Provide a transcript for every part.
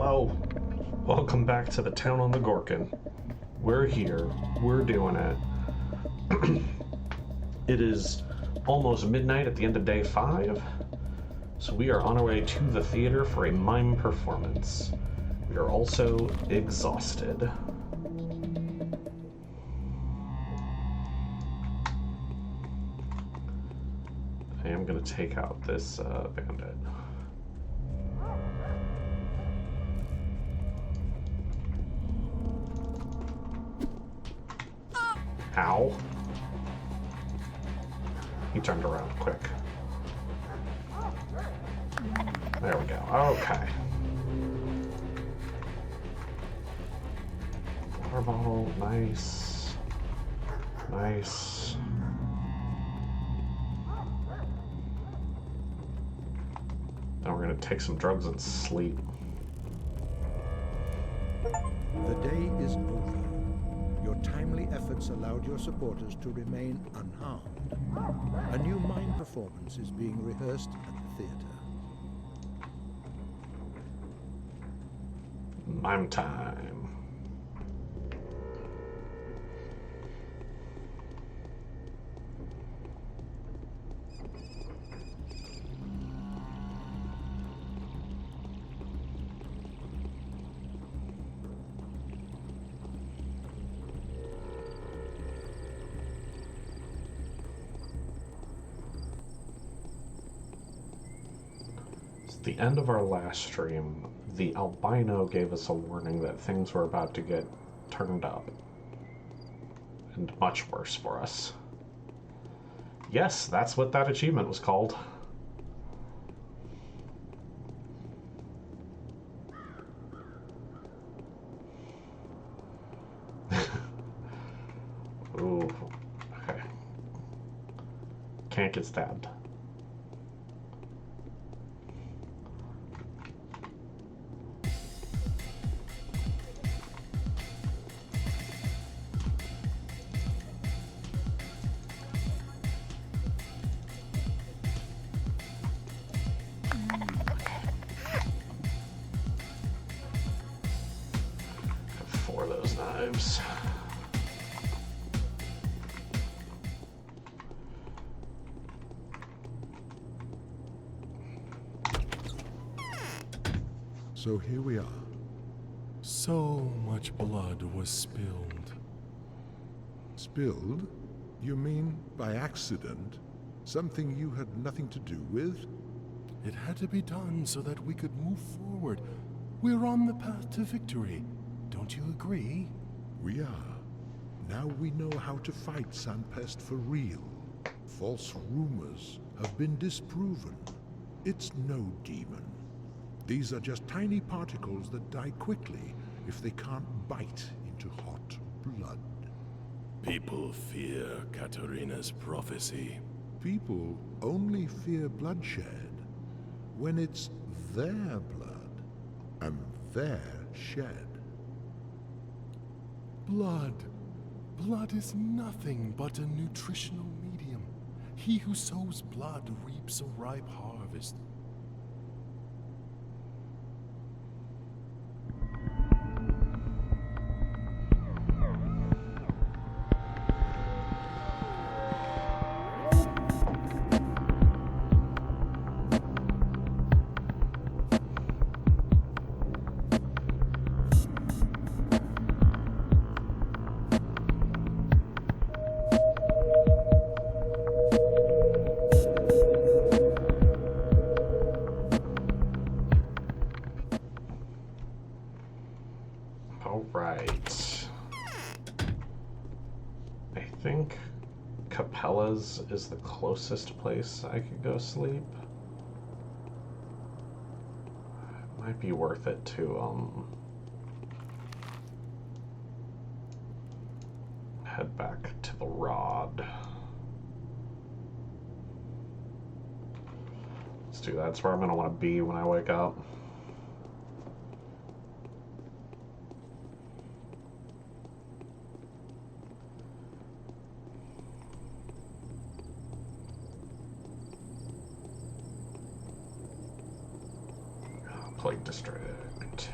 Hello. Welcome back to the town on the Gorkin. We're here. We're doing it. It is almost midnight at the end of day 5. So we are on our way to the theater for a mime performance. We are also exhausted. I am going to take out this bandit. Ow. He turned around quick. There we go. Okay. Water bottle. Nice. Nice. Now we're going to take some drugs and sleep. The day is over. Your timely efforts allowed your supporters to remain unharmed. A new mime performance is being rehearsed at the theater. Mime time. The end of our last stream, the albino gave us a warning that things were about to get turned up. And much worse for us. Yes, that's what that achievement was called. Ooh, okay. Can't get stabbed. Knives. So here we are. So much blood was spilled. Spilled? You mean by accident? Something you had nothing to do with? It had to be done so that we could move forward. We're on the path to victory. Don't you agree? We are. Now we know how to fight Sanpest for real. False rumors have been disproven. It's no demon. These are just tiny particles that die quickly if they can't bite into hot blood. People fear Katarina's prophecy. People only fear bloodshed when it's their blood and their shed. Blood. Blood is nothing but a nutritional medium. He who sows blood reaps a ripe harvest. Is the closest place I could go sleep. It might be worth it to head back to the rod. Let's do that. That's where I'm gonna want to be when I wake up. Plague District.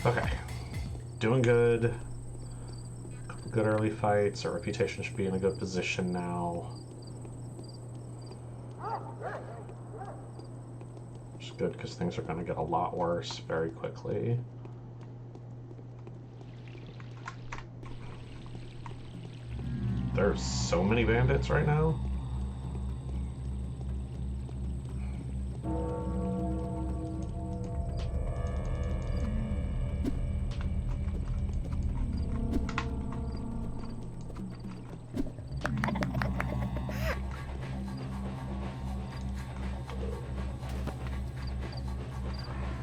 Okay. Doing good. Couple good early fights. Our reputation should be in a good position now. Which is good because things are going to get a lot worse very quickly. There's so many bandits right now.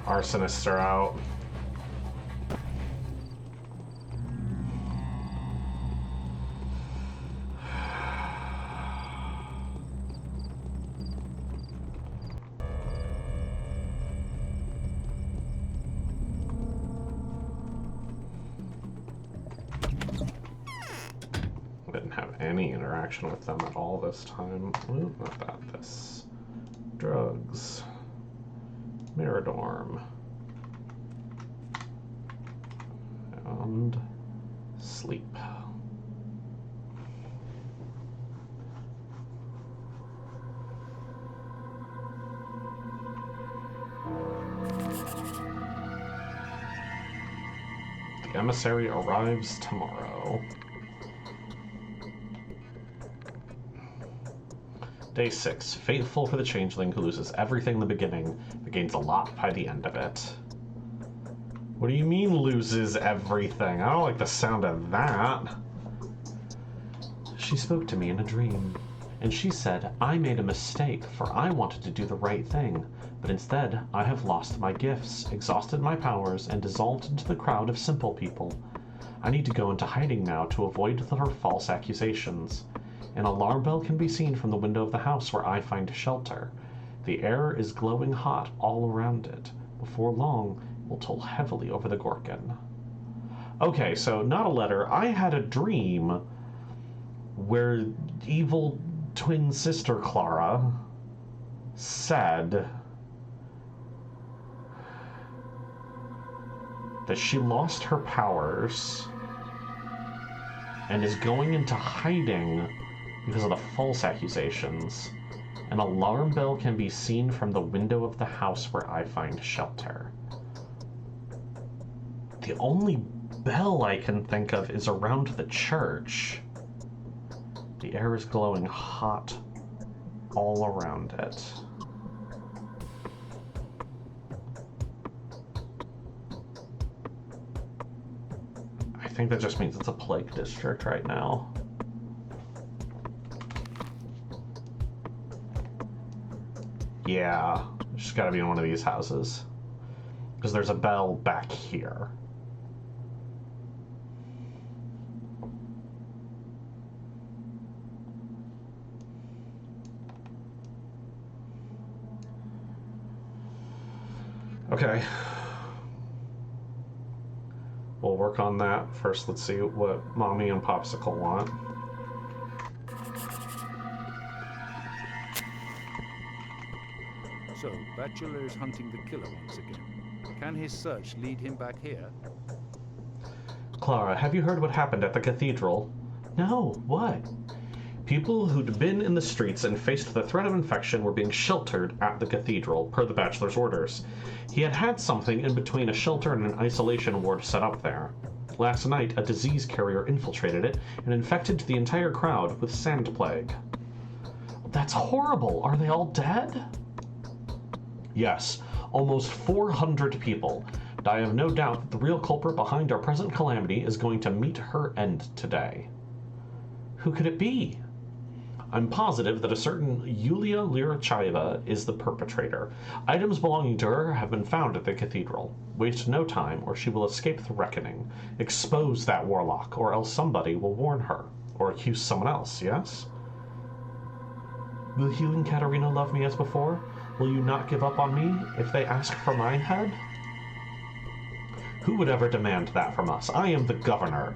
Arsonists are out. Didn't have any interaction with them at all this time. Ooh, not that. This. Drugs. Miradorm. And sleep. The emissary arrives tomorrow. Day 6. Faithful for the changeling who loses everything in the beginning, but gains a lot by the end of it. What do you mean, loses everything? I don't like the sound of that. She spoke to me in a dream, and she said, I made a mistake, for I wanted to do the right thing, but instead I have lost my gifts, exhausted my powers, and dissolved into the crowd of simple people. I need to go into hiding now to avoid her false accusations. An alarm bell can be seen from the window of the house where I find shelter. The air is glowing hot all around it. Before long, it will toll heavily over the Gorkin. Okay, so not a letter. I had a dream where evil twin sister Clara said that she lost her powers and is going into hiding because of the false accusations. An alarm bell can be seen from the window of the house where I find shelter. The only bell I can think of is around the church. The air is glowing hot all around it. I think that just means it's a plague district right now. Yeah, it's gotta be in one of these houses. Because there's a bell back here. Okay. We'll work on that. First, let's see what Mommy and Popsicle want. So, Bachelor is hunting the killer once again. Can his search lead him back here? Clara, have you heard what happened at the cathedral? No, what? People who'd been in the streets and faced the threat of infection were being sheltered at the cathedral, per the Bachelor's orders. He had had something in between a shelter and an isolation ward set up there. Last night, a disease carrier infiltrated it and infected the entire crowd with sand plague. That's horrible. Are they all dead? Yes, almost 400 people. And I have no doubt that the real culprit behind our present calamity is going to meet her end today. Who could it be? I'm positive that a certain Yulia Lyrachaeva is the perpetrator. Items belonging to her have been found at the cathedral. Waste no time, or she will escape the reckoning. Expose that warlock, or else somebody will warn her, or accuse someone else, yes? Will Hugh and Katerina love me as before? Will you not give up on me if they ask for my head? Who would ever demand that from us? I am the governor.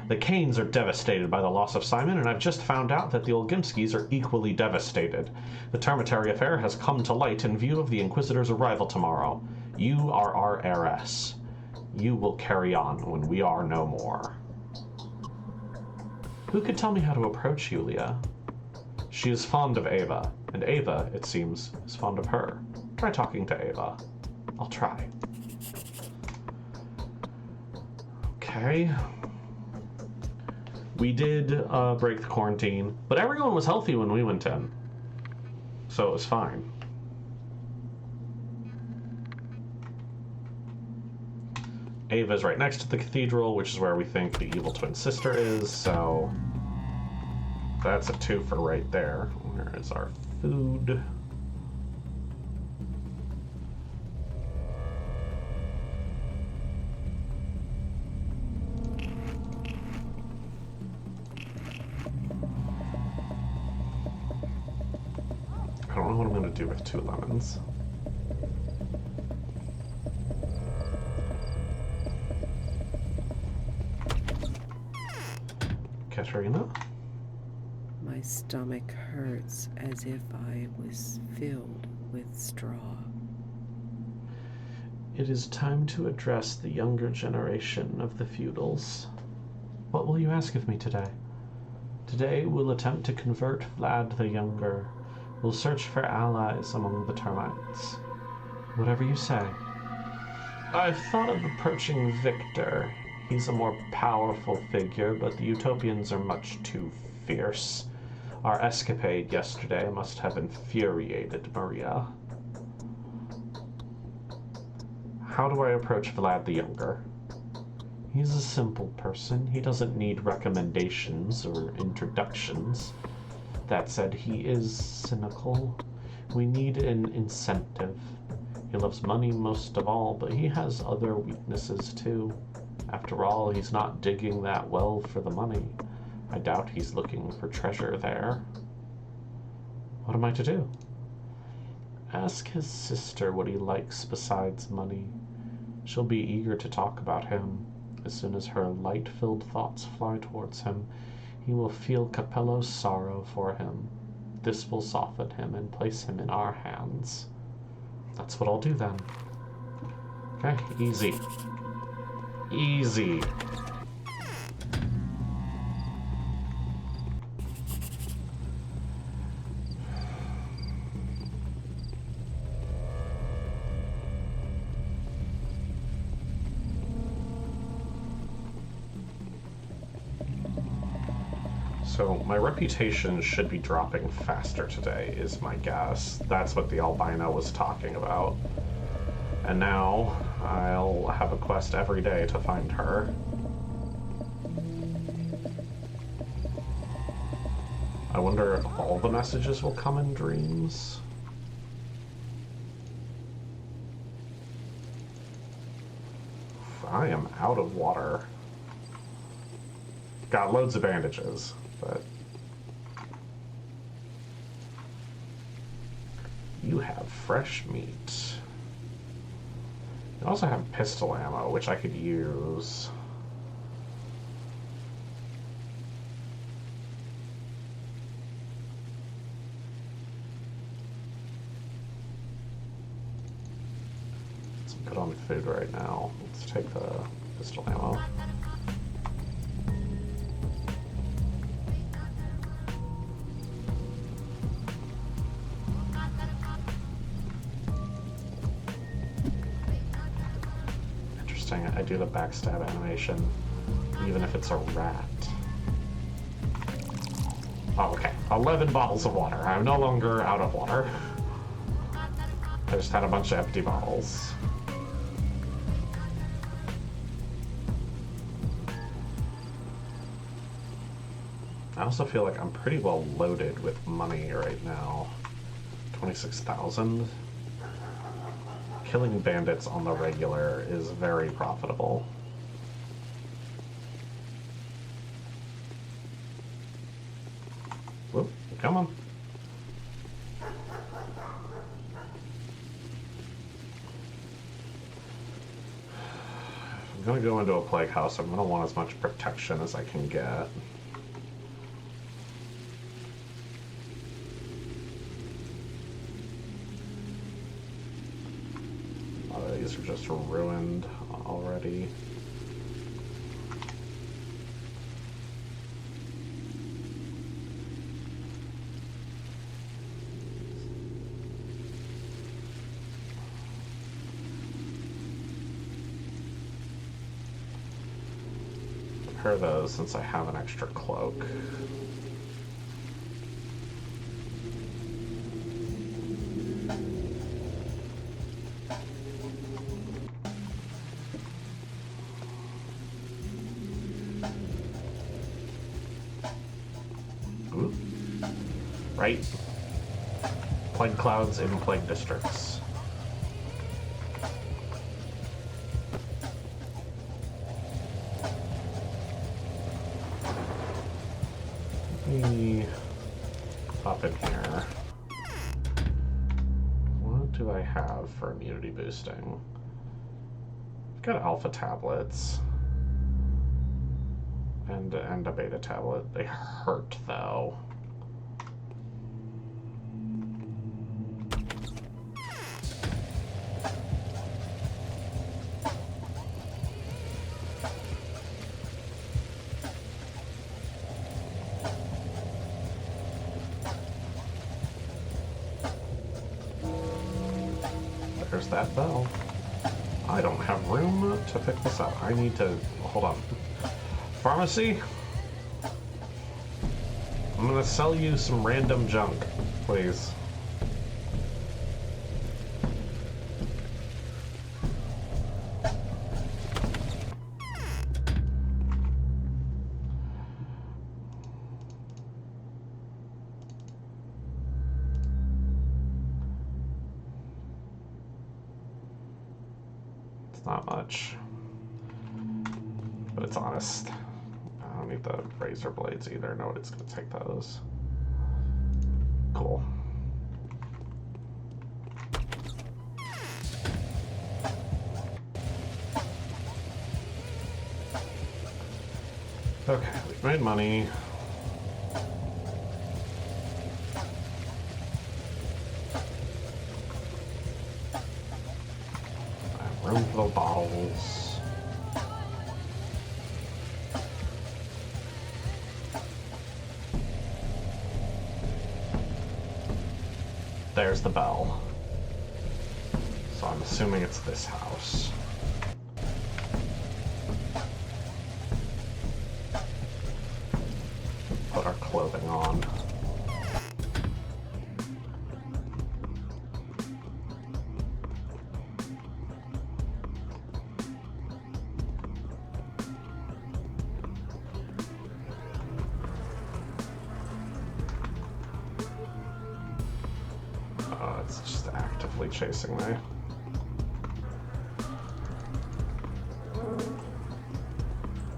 The Kanes are devastated by the loss of Simon, and I've just found out that the Olginskis are equally devastated. The Termitary affair has come to light in view of the Inquisitor's arrival tomorrow. You are our heiress. You will carry on when we are no more. Who could tell me how to approach Yulia? She is fond of Ava, and Ava, it seems, is fond of her. Try talking to Ava. I'll try. Okay. We did break the quarantine, but everyone was healthy when we went in. So it was fine. Ava's right next to the cathedral, which is where we think the evil twin sister is, so that's a twofer right there. Where is our food? I don't know what I'm going to do with 2 lemons. Katerina? My stomach hurts as if I was filled with straw. It is time to address the younger generation of the feudals. What will you ask of me today? Today we'll attempt to convert Vlad the Younger. We'll search for allies among the termites. Whatever you say. I've thought of approaching Victor. He's a more powerful figure, but the Utopians are much too fierce. Our escapade yesterday must have infuriated Maria. How do I approach Vlad the Younger? He's a simple person. He doesn't need recommendations or introductions. That said, he is cynical. We need an incentive. He loves money most of all, but he has other weaknesses too. After all, he's not digging that well for the money. I doubt he's looking for treasure there. What am I to do? Ask his sister what he likes besides money. She'll be eager to talk about him. As soon as her light-filled thoughts fly towards him, he will feel Capello's sorrow for him. This will soften him and place him in our hands. That's what I'll do then. Okay, easy. Easy. So my reputation should be dropping faster today, is my guess. That's what the albino was talking about. And now I'll have a quest every day to find her. I wonder if all the messages will come in dreams. I am out of water. Got loads of bandages, but you have fresh meat. You also have pistol ammo, which I could use. Let's put on food right now. Let's take the pistol ammo. I do the backstab animation, even if it's a rat. Oh, okay. 11 bottles of water. I'm no longer out of water. I just had a bunch of empty bottles. I also feel like I'm pretty well loaded with money right now. 26,000. Killing bandits on the regular is very profitable. Whoop, come on. I'm gonna go into a plague house. I'm gonna want as much protection as I can get. These are just ruined. already. Repair those since I have an extra cloak. Ooh. Right. Plague clouds in plague districts. Up in here. What do I have for immunity boosting? I've got alpha tablets and a beta tablet. They hurt though. There's that bell. I don't have room to pick this up. I need to... Hold on. Pharmacy? I'm gonna sell you some random junk, please. Not much, but it's honest. I don't need the razor blades either. Nobody's gonna take those. Cool. Okay, we've made money. Room for the bottles. There's the bell. So I'm assuming it's this house. Put our clothing on. It's just actively chasing me.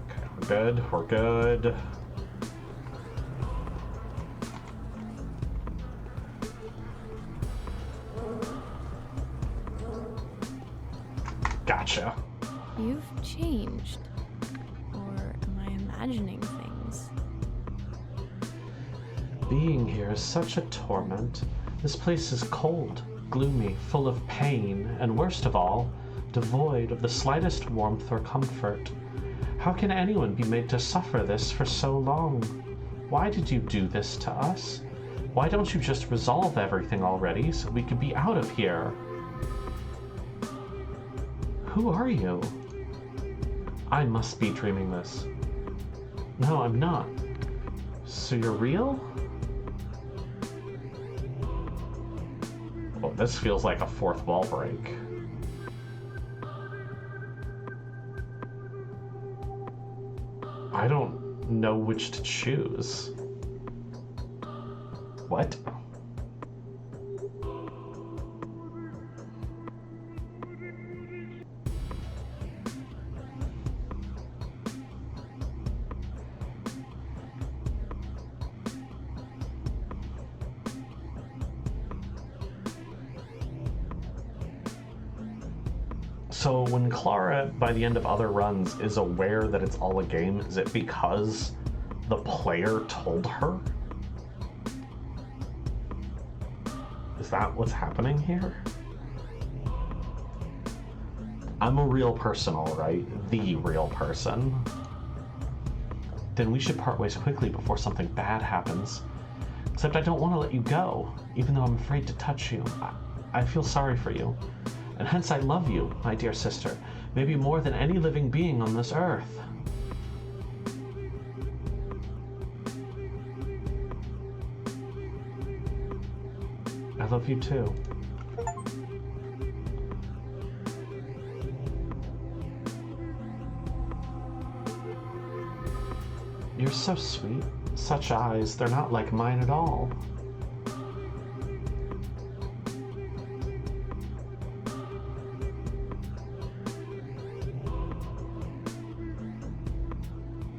Okay, we're good. We're good. Gotcha. You've changed. Or am I imagining things? Being here is such a torment. This place is cold, gloomy, full of pain, and worst of all, devoid of the slightest warmth or comfort. How can anyone be made to suffer this for so long? Why did you do this to us? Why don't you just resolve everything already so we could be out of here? Who are you? I must be dreaming this. No, I'm not. So you're real? Oh, this feels like a fourth wall break. I don't know which to choose. What? So when Clara, by the end of other runs, is aware that it's all a game, is it because the player told her? Is that what's happening here? I'm a real person, all right. The real person. Then we should part ways quickly before something bad happens. Except I don't want to let you go, even though I'm afraid to touch you. I feel sorry for you. And hence I love you, my dear sister, maybe more than any living being on this earth. I love you too. You're so sweet. Such eyes, they're not like mine at all.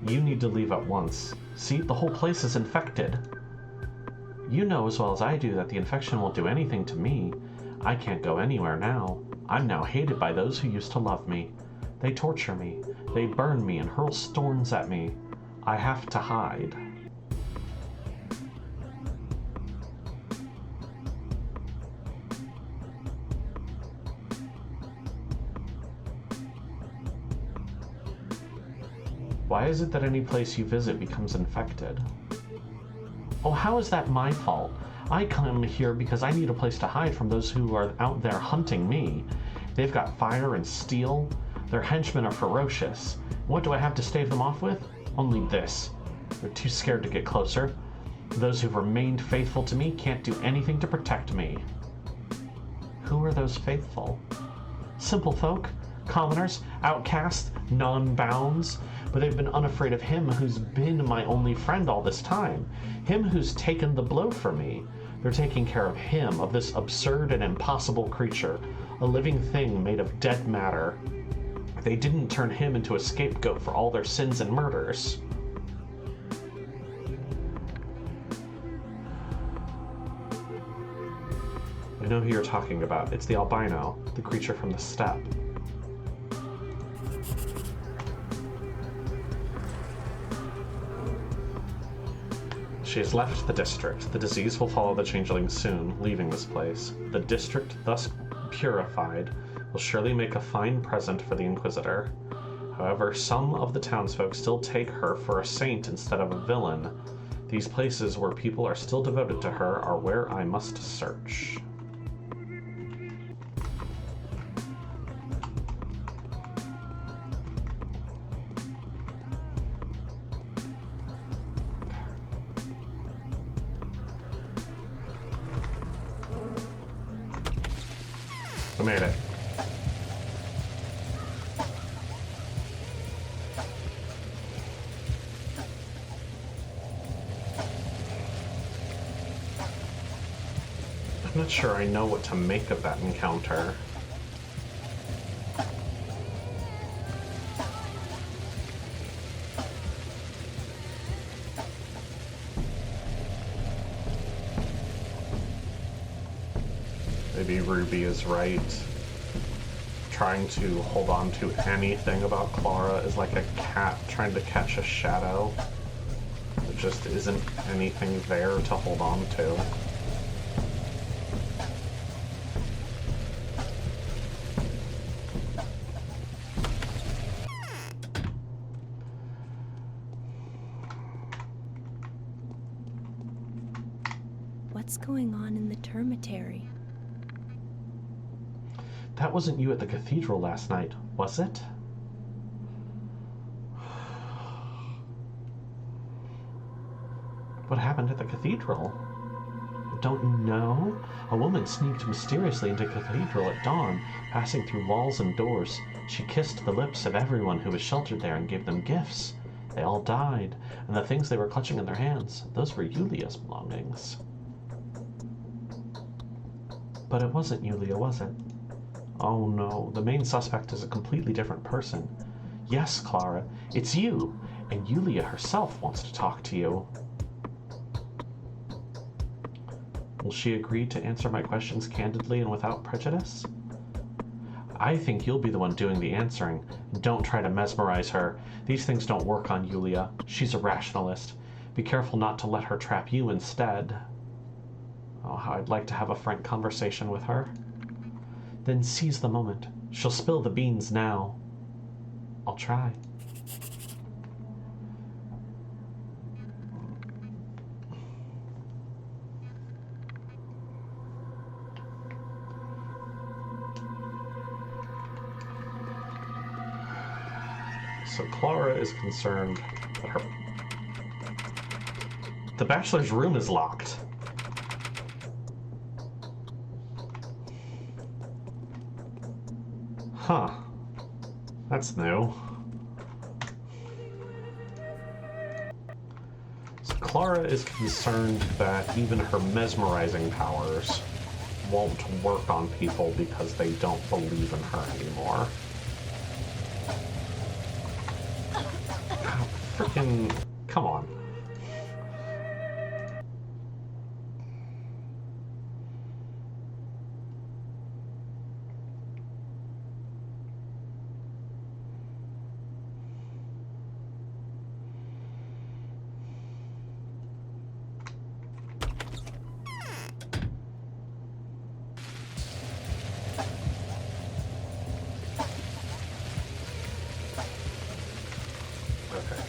You need to leave at once. See, the whole place is infected. You know as well as I do that the infection won't do anything to me. I can't go anywhere now. I'm now hated by those who used to love me. They torture me. They burn me and hurl stones at me. I have to hide. Why is it that any place you visit becomes infected? Oh, how is that my fault? I come here because I need a place to hide from those who are out there hunting me. They've got fire and steel. Their henchmen are ferocious. What do I have to stave them off with? Only this. They're too scared to get closer. Those who've remained faithful to me can't do anything to protect me. Who are those faithful? Simple folk, commoners, outcasts, non-bounds. But they've been unafraid of him who's been my only friend all this time. Him who's taken the blow for me. They're taking care of him, of this absurd and impossible creature, a living thing made of dead matter. They didn't turn him into a scapegoat for all their sins and murders. I know who you're talking about. It's the albino, the creature from the steppe. She has left the district. The disease will follow the changeling soon, leaving this place. The district, thus purified, will surely make a fine present for the Inquisitor. However, some of the townsfolk still take her for a saint instead of a villain. These places where people are still devoted to her are where I must search. I made it. I'm not sure I know what to make of that encounter. Maybe Ruby is right. Trying to hold on to anything about Clara is like a cat trying to catch a shadow. There just isn't anything there to hold on to. What's going on in the termitary? That wasn't you at the cathedral last night, was it? What happened at the cathedral? Don't know. A woman sneaked mysteriously into the cathedral at dawn, passing through walls and doors. She kissed the lips of everyone who was sheltered there and gave them gifts. They all died, and the things they were clutching in their hands, those were Yulia's belongings. But it wasn't Yulia, was it? Oh no, the main suspect is a completely different person. Yes, Clara, it's you, and Yulia herself wants to talk to you. Will she agree to answer my questions candidly and without prejudice? I think you'll be the one doing the answering. Don't try to mesmerize her. These things don't work on Yulia. She's a rationalist. Be careful not to let her trap you instead. Oh, how I'd like to have a frank conversation with her. Then seize the moment. She'll spill the beans now. I'll try. So Clara is concerned that the Bachelor's room is locked. Huh. That's new. So Clara is concerned that even her mesmerizing powers won't work on people because they don't believe in her anymore. Freaking... come on.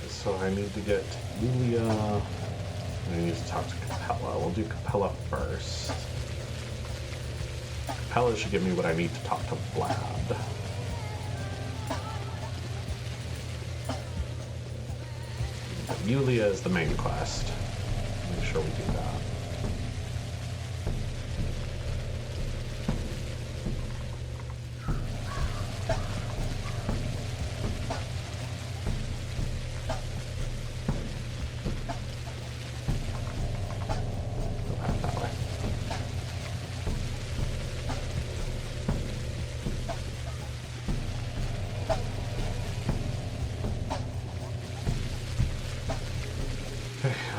So I need to get Julia. I need to talk to Capella. We'll do Capella first. Capella should give me what I need to talk to Vlad. But Julia is the main quest. Make sure we do that.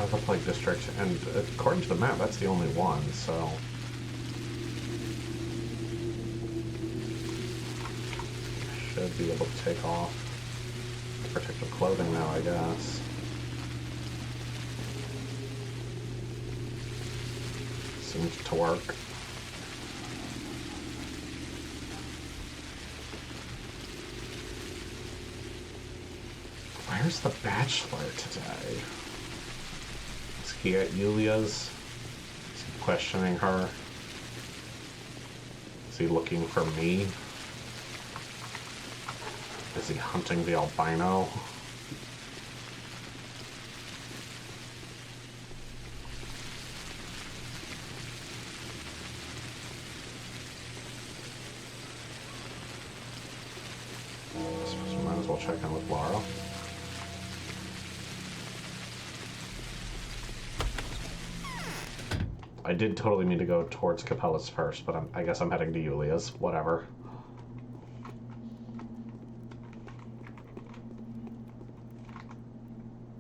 The Plague District, and according to the map, that's the only one, so... should be able to take off protective clothing now, I guess. Seems to work. Where's the Bachelor today? Is he at Julia's? Is he questioning her? Is he looking for me? Is he hunting the albino? I suppose we might as well check in with Laura. I did totally need to go towards Capella's first, but I guess I'm heading to Julia's. Whatever.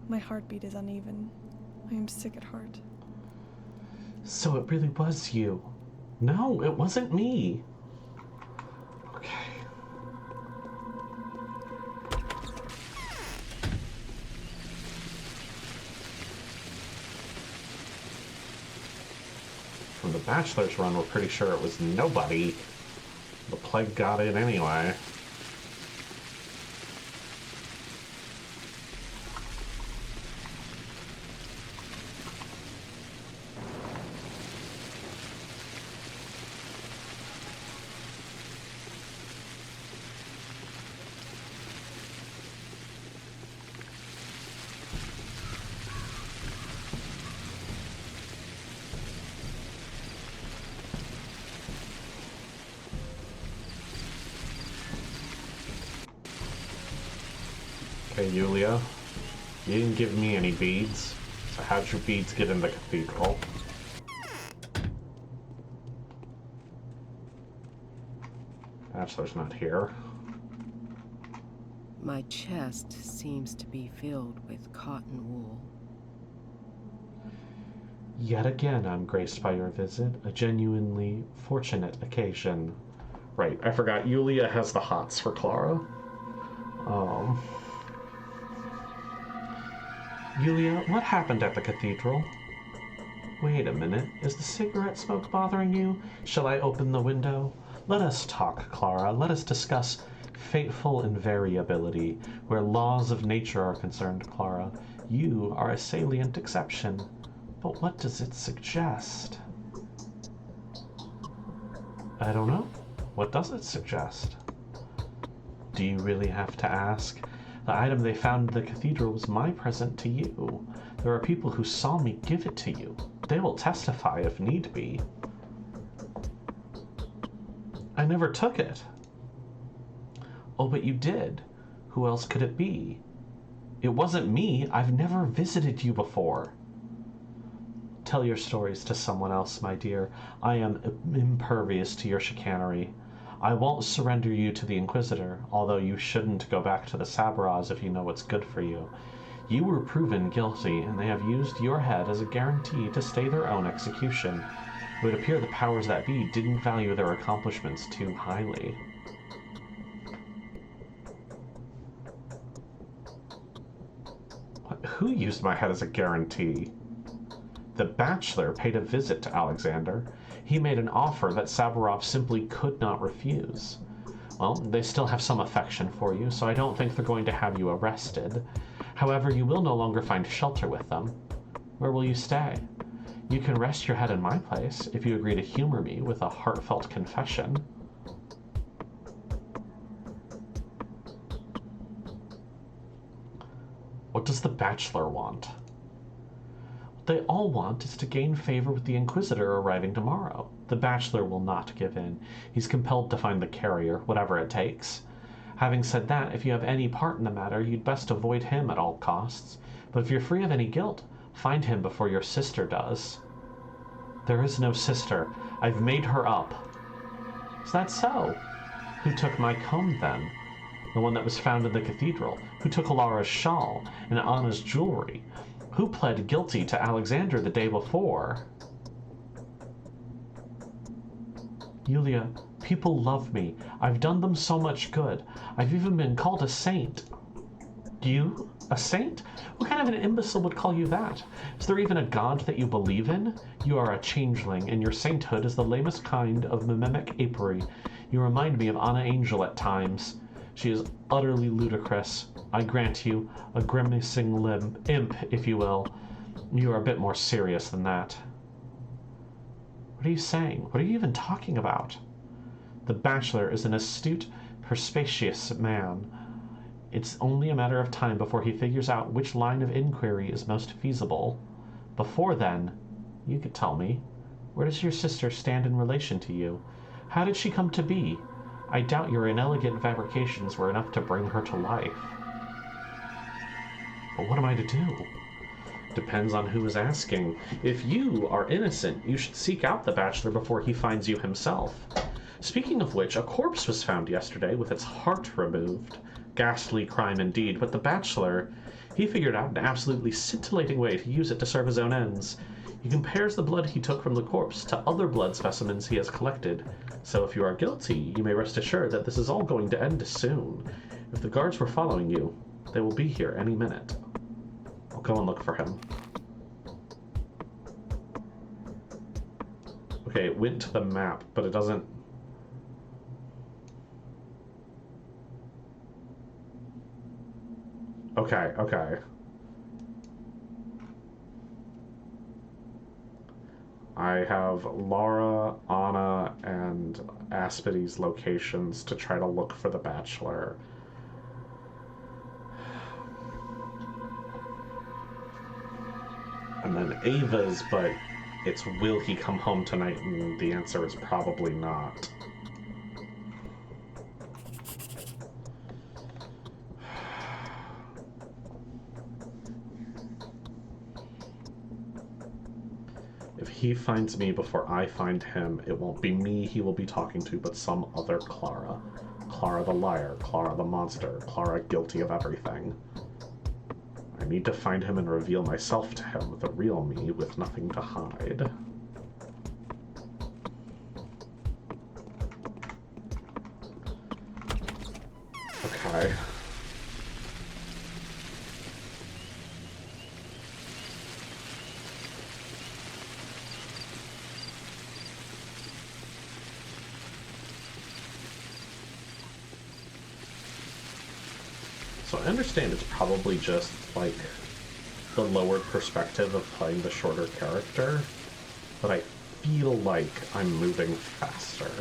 My heartbeat is uneven. I am sick at heart. So it really was you. No, it wasn't me. Okay. From the Bachelor's run, we're pretty sure it was nobody. The plague got in anyway. Okay, Julia, you didn't give me any beads, so how'd your beads get in the cathedral? Bachelor's not here. My chest seems to be filled with cotton wool. Yet again, I'm graced by your visit, a genuinely fortunate occasion. Right, I forgot, Julia has the hots for Clara. Julia, what happened at the cathedral? Wait a minute, is the cigarette smoke bothering you? Shall I open the window? Let us talk, Clara. Let us discuss fateful invariability. Where laws of nature are concerned, Clara, you are a salient exception. But what does it suggest? I don't know. What does it suggest? Do you really have to ask? The item they found in the cathedral was my present to you. There are people who saw me give it to you. They will testify if need be. I never took it. Oh, but you did. Who else could it be? It wasn't me. I've never visited you before. Tell your stories to someone else, my dear. I am impervious to your chicanery. I won't surrender you to the Inquisitor, although you shouldn't go back to the Sabaras if you know what's good for you. You were proven guilty, and they have used your head as a guarantee to stay their own execution. It would appear the powers that be didn't value their accomplishments too highly. Who used my head as a guarantee? The Bachelor paid a visit to Alexander. He made an offer that Savarov simply could not refuse. Well, they still have some affection for you, so I don't think they're going to have you arrested. However, you will no longer find shelter with them. Where will you stay? You can rest your head in my place if you agree to humor me with a heartfelt confession. What does the Bachelor want? What they all want is to gain favor with the Inquisitor arriving tomorrow. The Bachelor will not give in. He's compelled to find the carrier, whatever it takes. Having said that, if you have any part in the matter, you'd best avoid him at all costs. But if you're free of any guilt, find him before your sister does. There is no sister. I've made her up. Is that so? Who took my comb, then? The one that was found in the cathedral? Who took Alara's shawl and Anna's jewelry? Who pled guilty to Alexander the day before? Yulia, people love me. I've done them so much good. I've even been called a saint. You? A saint? What kind of an imbecile would call you that? Is there even a god that you believe in? You are a changeling, and your sainthood is the lamest kind of mimic apery. You remind me of Anna Angel at times. She is utterly ludicrous. I grant you, a grimacing imp, if you will. You are a bit more serious than that. What are you saying? What are you even talking about? The Bachelor is an astute, perspicacious man. It's only a matter of time before he figures out which line of inquiry is most feasible. Before then, you could tell me, where does your sister stand in relation to you? How did she come to be? I doubt your inelegant fabrications were enough to bring her to life. But what am I to do? Depends on who is asking. If you are innocent, you should seek out the Bachelor before he finds you himself. Speaking of which, a corpse was found yesterday with its heart removed. Ghastly crime indeed, but the Bachelor, he figured out an absolutely scintillating way to use it to serve his own ends. He compares the blood he took from the corpse to other blood specimens he has collected. So if you are guilty, you may rest assured that this is all going to end soon. If the guards were following you, they will be here any minute. I'll go and look for him. Okay, it went to the map, but it doesn't... Okay, okay. I have Laura, Anna, and Aspidy's locations to try to look for the Bachelor. And then Ava's, but it's will he come home tonight, and the answer is probably not. If he finds me before I find him, it won't be me he will be talking to, but some other Clara. Clara the liar, Clara the monster, Clara guilty of everything. I need to find him and reveal myself to him, the real me, with nothing to hide. Okay. So I understand it's probably just, like, the lowered perspective of playing the shorter character, but I feel like I'm moving faster.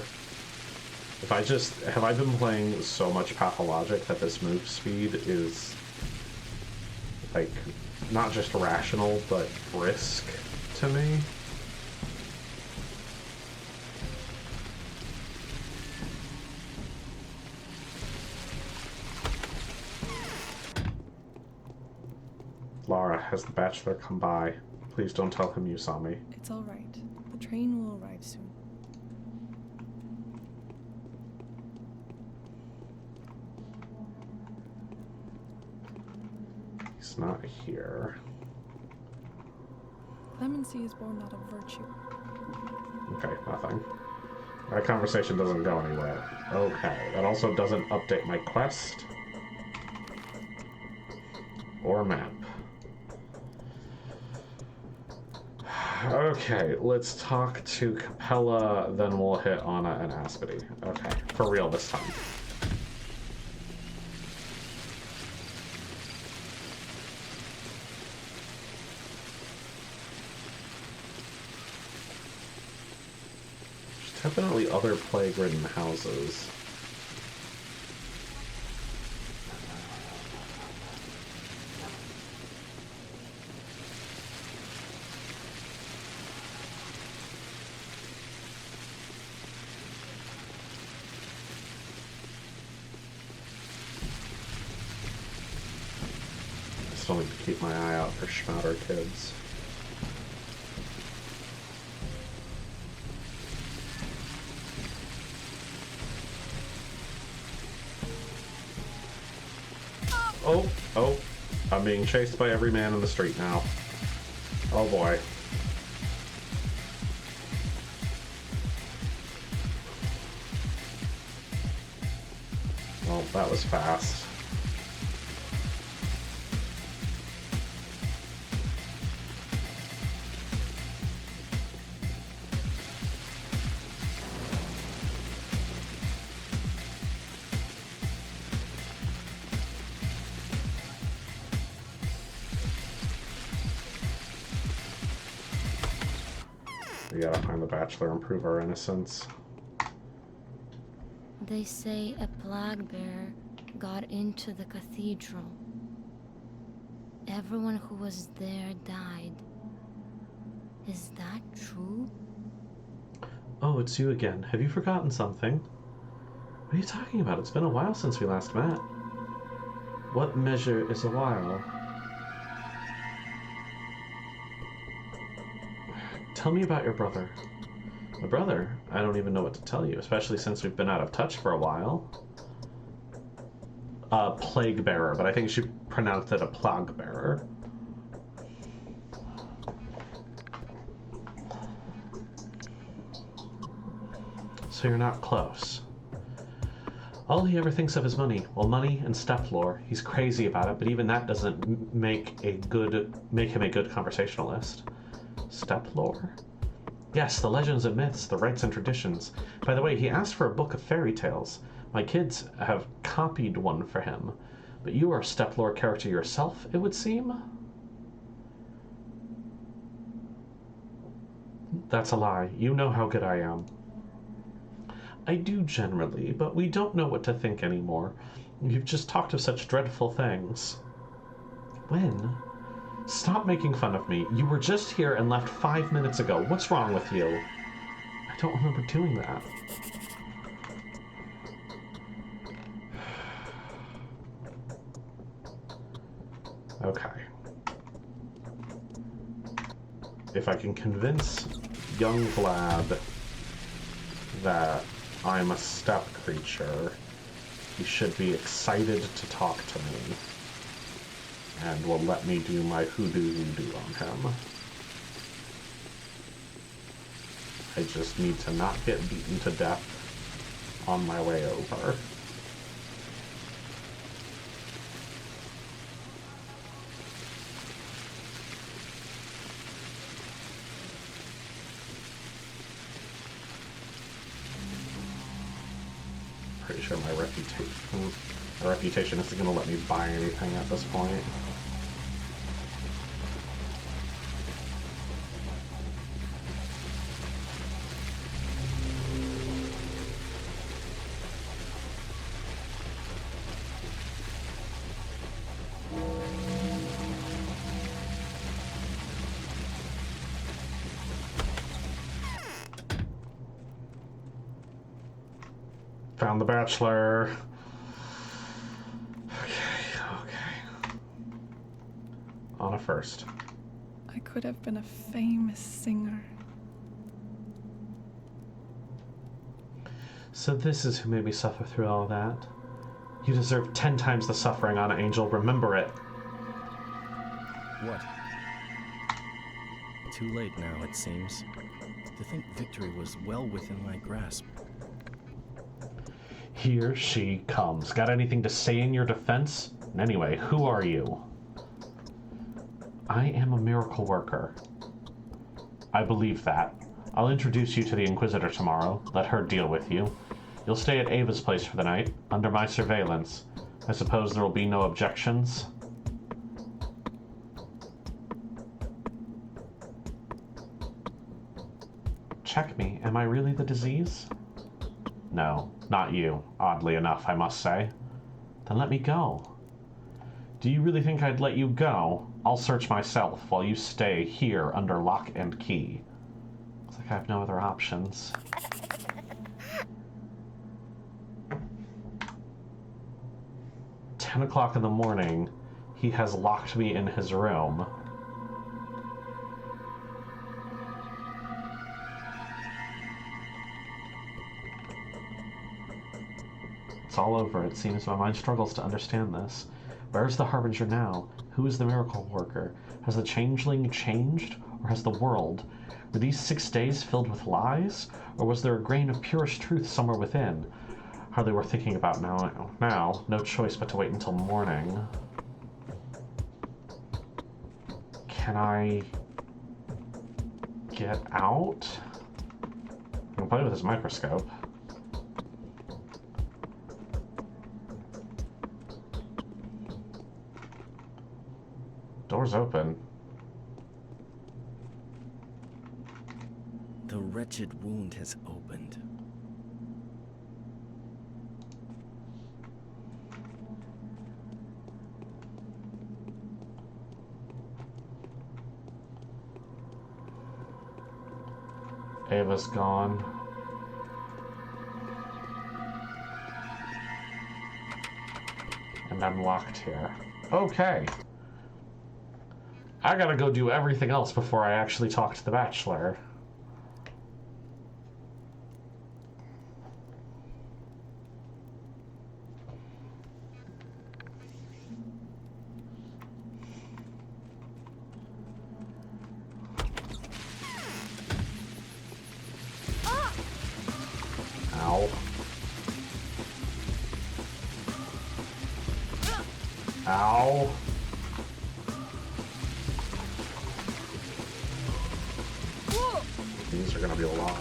Have I been playing so much Pathologic that this move speed is, like, not just rational, but brisk to me? Lara, has the Bachelor come by? Please don't tell him you saw me. It's all right. The train will arrive soon. He's not here. Clemency is born out of virtue. Okay, nothing. That conversation doesn't go anywhere. Okay, that also doesn't update my quest. Or map. Okay, let's talk to Capella, then we'll hit Anna and Aspity. Okay, for real this time. There's definitely other plague-ridden houses. Still need to keep my eye out for Schmatter kids. Oh, I'm being chased by every man in the street now. Oh boy. Well, that was fast. We gotta find the Bachelor and prove our innocence. They say a plague bearer got into the cathedral. Everyone who was there died. Is that true? Oh, it's you again. Have you forgotten something? What are you talking about? It's been a while since we last met. What measure is a while? Tell me about your brother. My brother? I don't even know what to tell you, especially since we've been out of touch for a while. Plague bearer, but I think she pronounced it a plague bearer. So you're not close. All he ever thinks of is money. Well, money and step lore. He's crazy about it, but even that doesn't make him a good conversationalist. Step lore? Yes, the legends and myths, the rites and traditions. By the way, he asked for a book of fairy tales. My kids have copied one for him. But you are a step lore character yourself, it would seem? That's a lie. You know how good I am. I do generally, but we don't know what to think anymore. You've just talked of such dreadful things. When? Stop making fun of me. You were just here and left 5 minutes ago. What's wrong with you? I don't remember doing that. Okay. If I can convince young Vlad that I'm a step creature, he should be excited to talk to me. And will let me do my hoodoo on him. I just need to not get beaten to death on my way over. pretty sure my reputation isn't going to let me buy anything at this point. Found the Bachelor. Okay. On a first. I could have been a famous singer. So this is who made me suffer through all that. You deserve 10 times the suffering, Anna Angel. Remember it. What? Too late now, it seems. To think victory was well within my grasp. Here she comes. Got anything to say in your defense? And anyway, who are you? I am a miracle worker. I believe that. I'll introduce you to the Inquisitor tomorrow. Let her deal with you. You'll stay at Ava's place for the night, under my surveillance. I suppose there will be no objections? Check me. Am I really the disease? No, not you. Oddly enough, I must say. Then let me go. Do you really think I'd let you go? I'll search myself while you stay here under lock and key. Looks like I have no other options. $10 in the morning. He has locked me in his room. It's all over, it seems. My mind struggles to understand this. Where is the Harbinger now? Who is the miracle worker? Has the changeling changed? Or has the world? Were these 6 days filled with lies? Or was there a grain of purest truth somewhere within? Hardly worth thinking about now. Now, no choice but to wait until morning. Can I get out? I can play with his microscope. Door's open. The wretched wound has opened. Ava's gone. And I'm locked here. Okay. I gotta go do everything else before I actually talk to the Bachelor. Ow. Ow. These are gonna be a lot.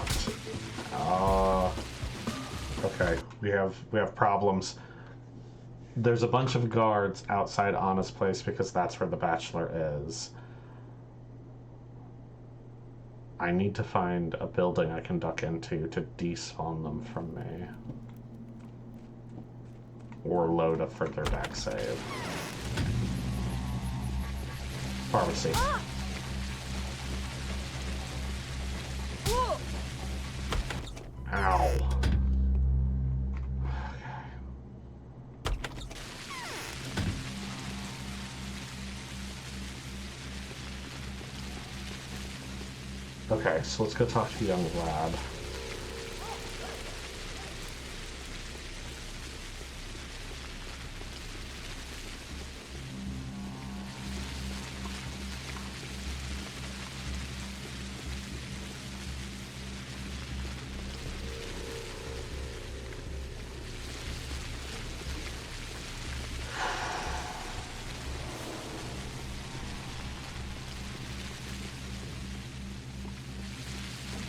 Okay, we have problems. There's a bunch of guards outside Anna's place because that's where the Bachelor is. I need to find a building I can duck into to despawn them from me. Or load a further back save. Pharmacy. Ow. Okay, so let's go talk to the young lad.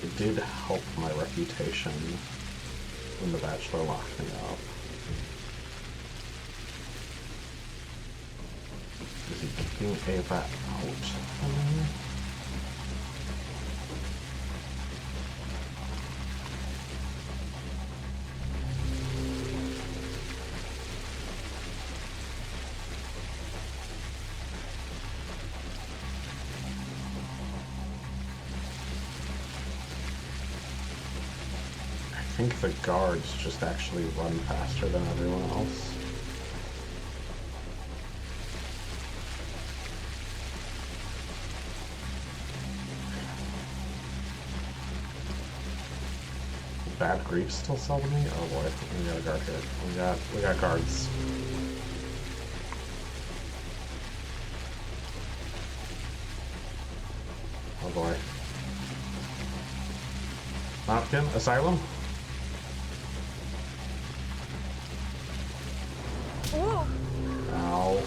It did help my reputation. when the Bachelor locked me up. Is he kicking Ava out? I think the guards just actually run faster than everyone else. Bad grief still sell to me? Oh boy, we got a guard here. We got guards. Oh boy. Napkin, asylum? Whoa! Ow.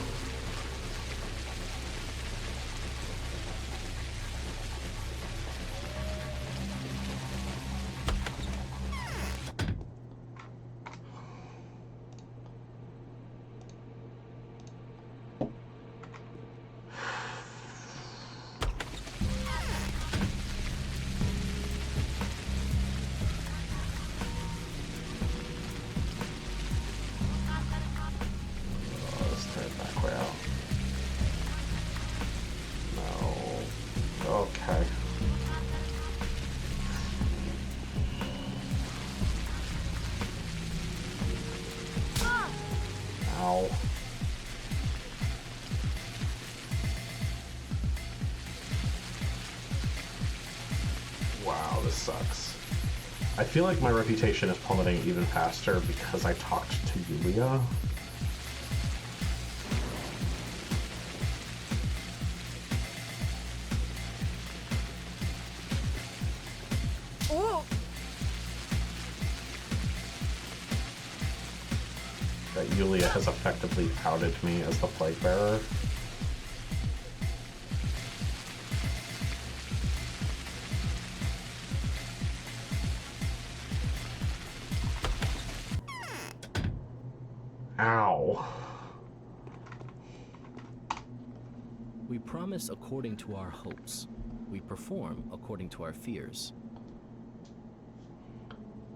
Okay. Ow. Wow, this sucks. I feel like my reputation is plummeting even faster because I talked to Yulia. That Yulia has effectively outed me as the Plague Bearer. Ow. We promise according to our hopes. We perform according to our fears.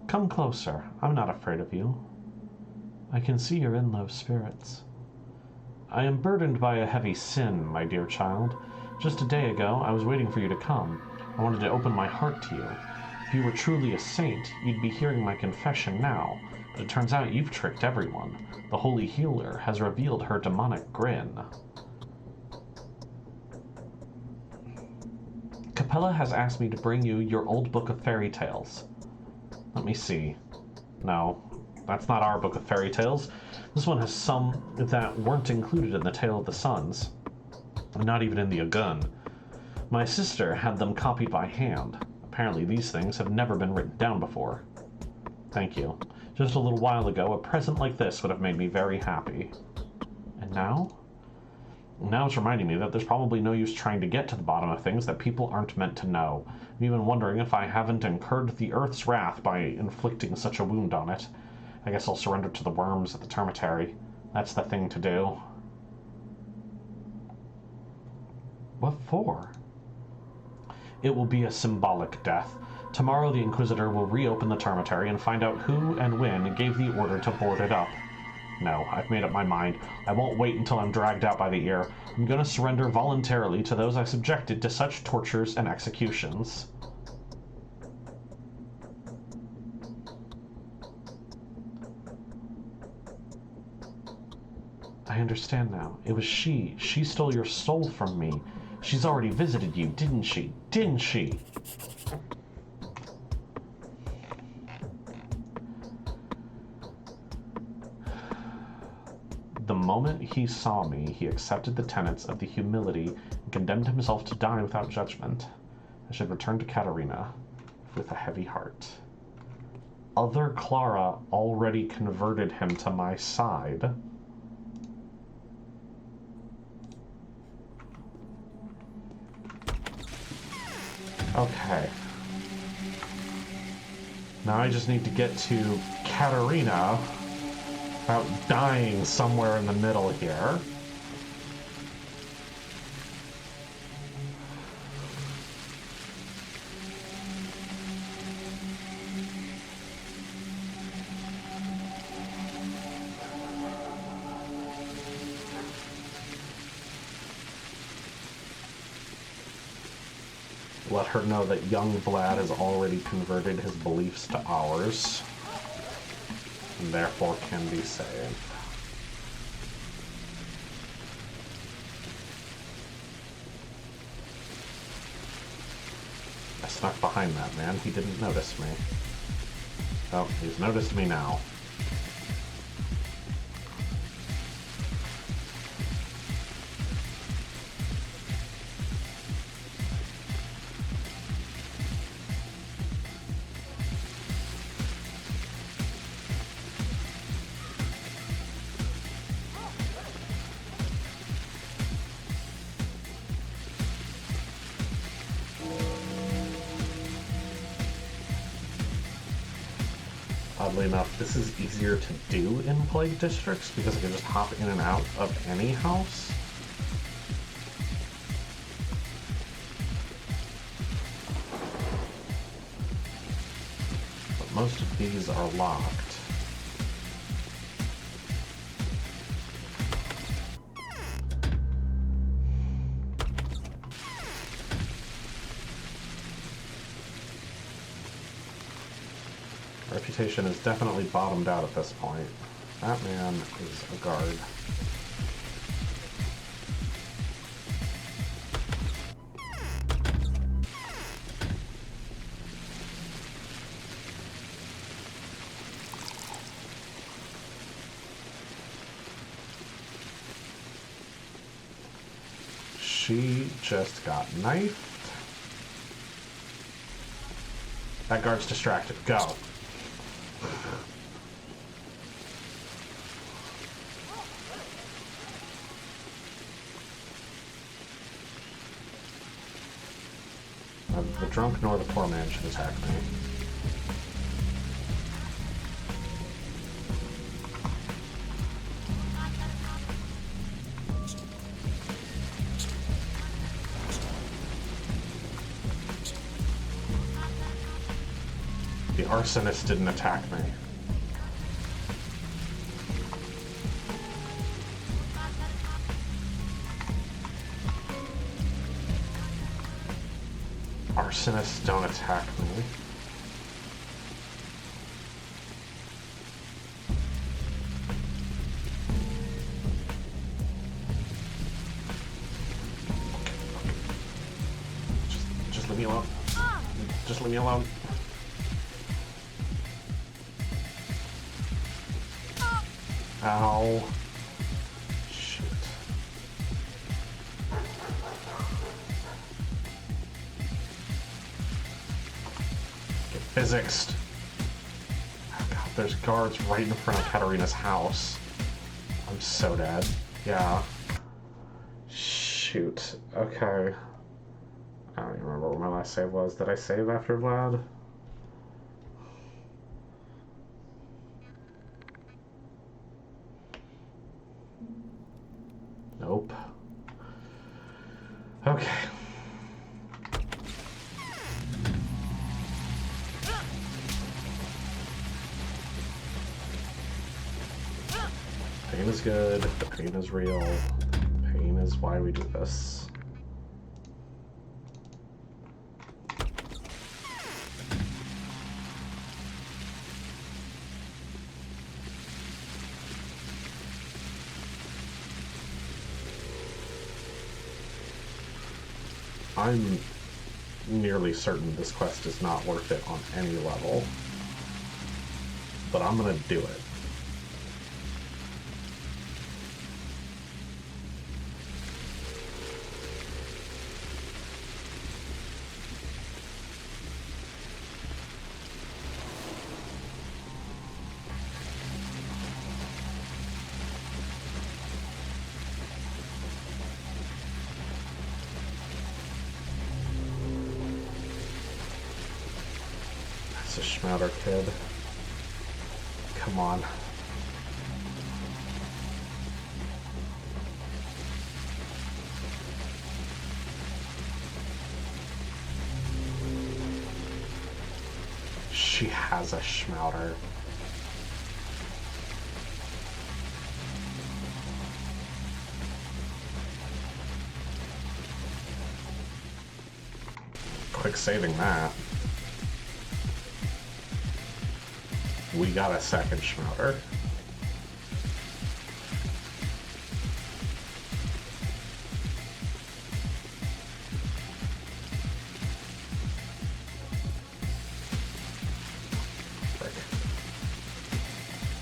Come closer. I'm not afraid of you. I can see you're in low spirits. I am burdened by a heavy sin, my dear child. Just a day ago, I was waiting for you to come. I wanted to open my heart to you. If you were truly a saint, you'd be hearing my confession now. But it turns out you've tricked everyone. The Holy Healer has revealed her demonic grin. Capella has asked me to bring you your old book of fairy tales. Let me see. No, that's not our book of fairy tales. This one has some that weren't included in the Tale of the Sons. Not even in the Agun. My sister had them copied by hand. Apparently these things have never been written down before. Thank you. Just a little while ago, a present like this would have made me very happy. And now? Now it's reminding me that there's probably no use trying to get to the bottom of things that people aren't meant to know. I'm even wondering if I haven't incurred the Earth's wrath by inflicting such a wound on it. I guess I'll surrender to the worms at the termitary. That's the thing to do. What for? It will be a symbolic death. Tomorrow the Inquisitor will reopen the termitary and find out who and when gave the order to board it up. No, I've made up my mind. I won't wait until I'm dragged out by the ear. I'm gonna surrender voluntarily to those I subjected to such tortures and executions. I understand now. It was she. She stole your soul from me. She's already visited you, didn't she? Didn't she? The moment he saw me, he accepted the tenets of the humility and condemned himself to die without judgment. I should return to Katerina with a heavy heart. Other Clara already converted him to my side. Okay. Now I just need to get to Katarina without dying somewhere in the middle here. Let her know that young Vlad has already converted his beliefs to ours, and therefore can be saved. I snuck behind that man. He didn't notice me. Oh, he's noticed me now. Oddly enough, this is easier to do in Plague Districts because I can just hop in and out of any house. But most of these are locked. Reputation is definitely bottomed out at this point. That man is a guard. She just got knifed. That guard's distracted. Go. The drunk nor the poor man should attack me. The arsonist didn't attack me. Arsonists don't attack me. Just leave me alone. Just leave me alone. Ow. Shit. Get physicsed. Oh god, there's guards right in front of Katarina's house. I'm so dead. Yeah. Shoot. Okay. I don't even remember what my last save was. Did I save after Vlad? Nope. Okay. Pain is good. The pain is real. Pain is why we do this. I'm nearly certain this quest is not worth it on any level, but I'm gonna do it. a Schmouter kid. Come on. She has a Schmouter. Quick saving that. We got a second Schmouter.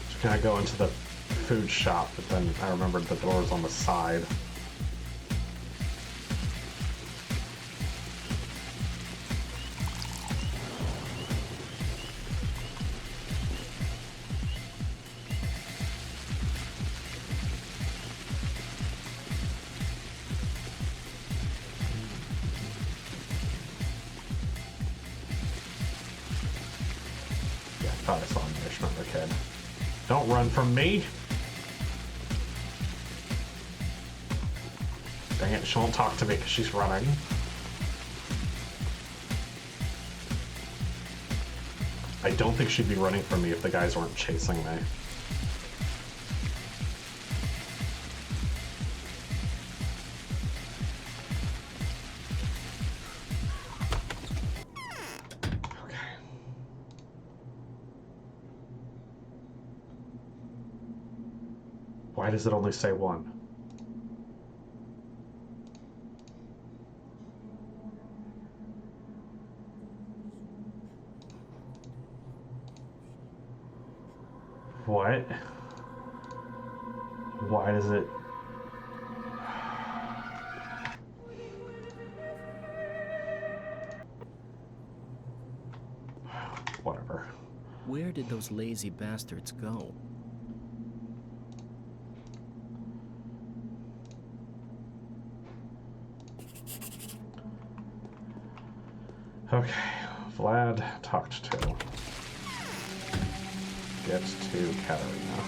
Just gonna go into the food shop, but then I remembered the door's on the side. Thought I saw another Schmouter kid. Don't run from me! Dang it, she won't talk to me because she's running. I don't think she'd be running from me if the guys weren't chasing me. Why does it only say one? What? Why does it... Whatever. Where did those lazy bastards go? Okay, Vlad talked to. Get to Katarina.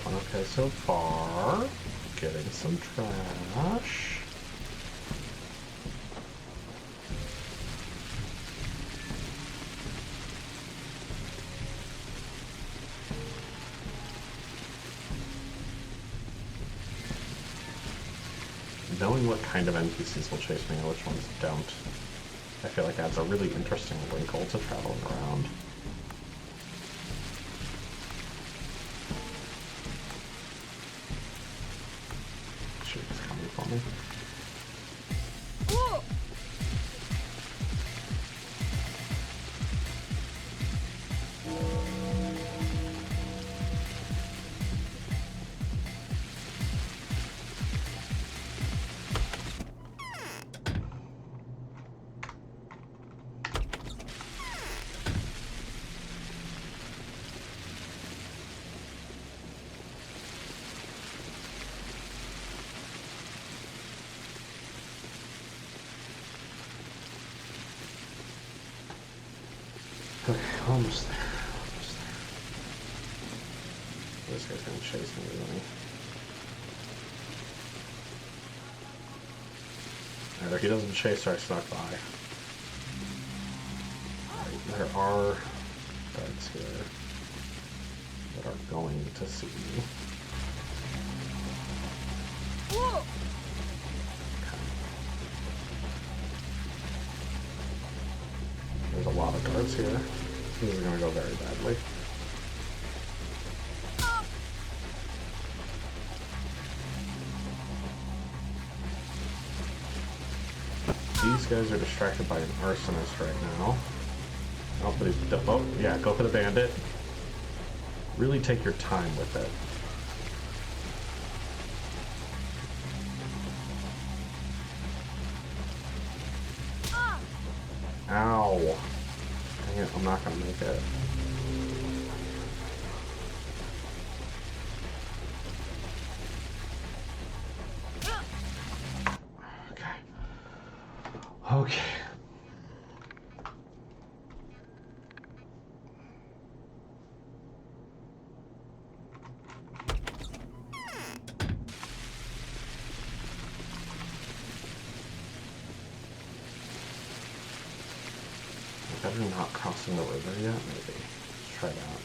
Okay, so far, getting some trash. Knowing what kind of NPCs will chase me and which ones don't, I feel like adds a really interesting wrinkle to traveling around. Okay, almost there. Almost there. This guy's gonna chase me, isn't he? Either he doesn't chase or I snuck by. Right, there are guards here that are going to see me. Okay. lot of guards here. This is gonna go very badly. These guys are distracted by an arsonist right now. Oh, but oh, yeah, go for the bandit. Really take your time with it. Ow. Dang it, I'm not gonna make it. Okay. Okay. Better not crossing the river yet, maybe. Let's try that.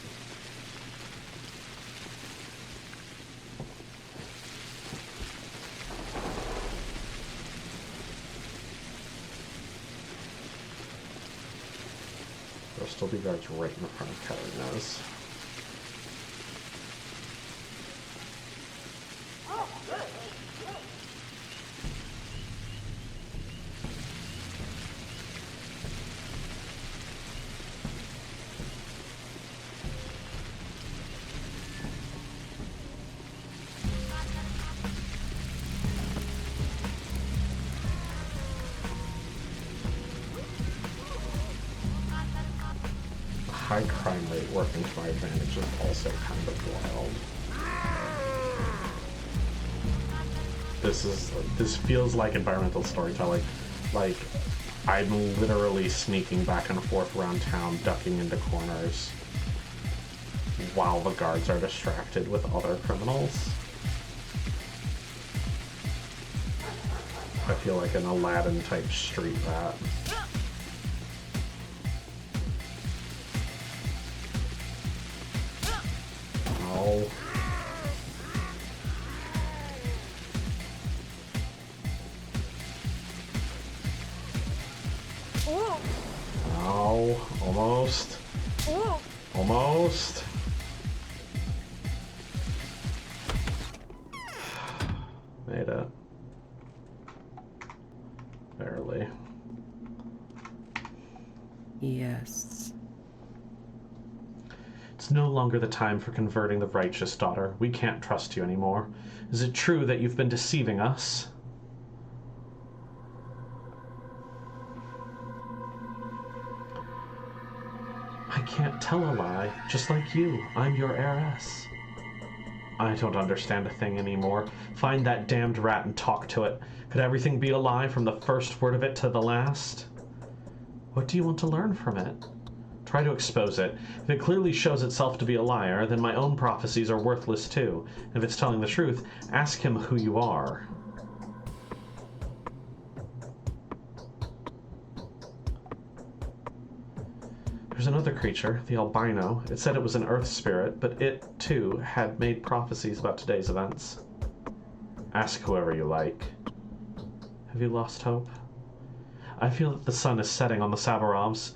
There'll still be guards right in the front of Katarina's. High crime rate working to my advantage is also kind of wild. This feels like environmental storytelling. Like, I'm literally sneaking back and forth around town, ducking into corners, while the guards are distracted with other criminals. I feel like an Aladdin type street rat. Ow, almost. Almost. Made it. Barely. Yes. It's no longer the time for converting the righteous, daughter. We can't trust you anymore. Is it true that you've been deceiving us? I can't tell a lie. Just like you, I'm your heiress. I don't understand a thing anymore. Find that damned rat and talk to it. Could everything be a lie from the first word of it to the last? What do you want to learn from it? Try to expose it. If it clearly shows itself to be a liar, then my own prophecies are worthless too. If it's telling the truth, ask him who you are. There's another creature, the albino. It said it was an earth spirit, but it, too, had made prophecies about today's events. Ask whoever you like. Have you lost hope? I feel that the sun is setting on the Sabarovs.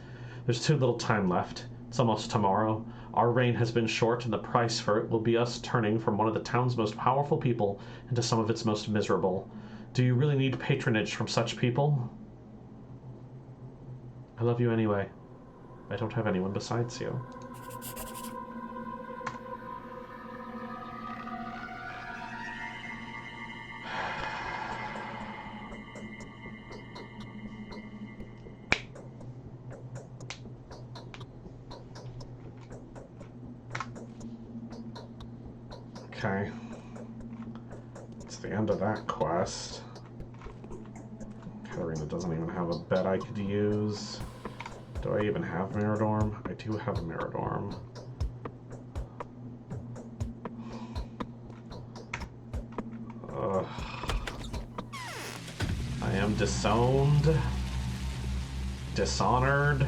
There's too little time left. It's almost tomorrow. Our reign has been short, and the price for it will be us turning from one of the town's most powerful people into some of its most miserable. Do you really need patronage from such people? I love you anyway. I don't have anyone besides you. Okay. It's the end of that quest. Katarina doesn't even have a bed I could use. Do I even have Miradorm? I do have a Miradorm. Ugh. I am disowned. Dishonored.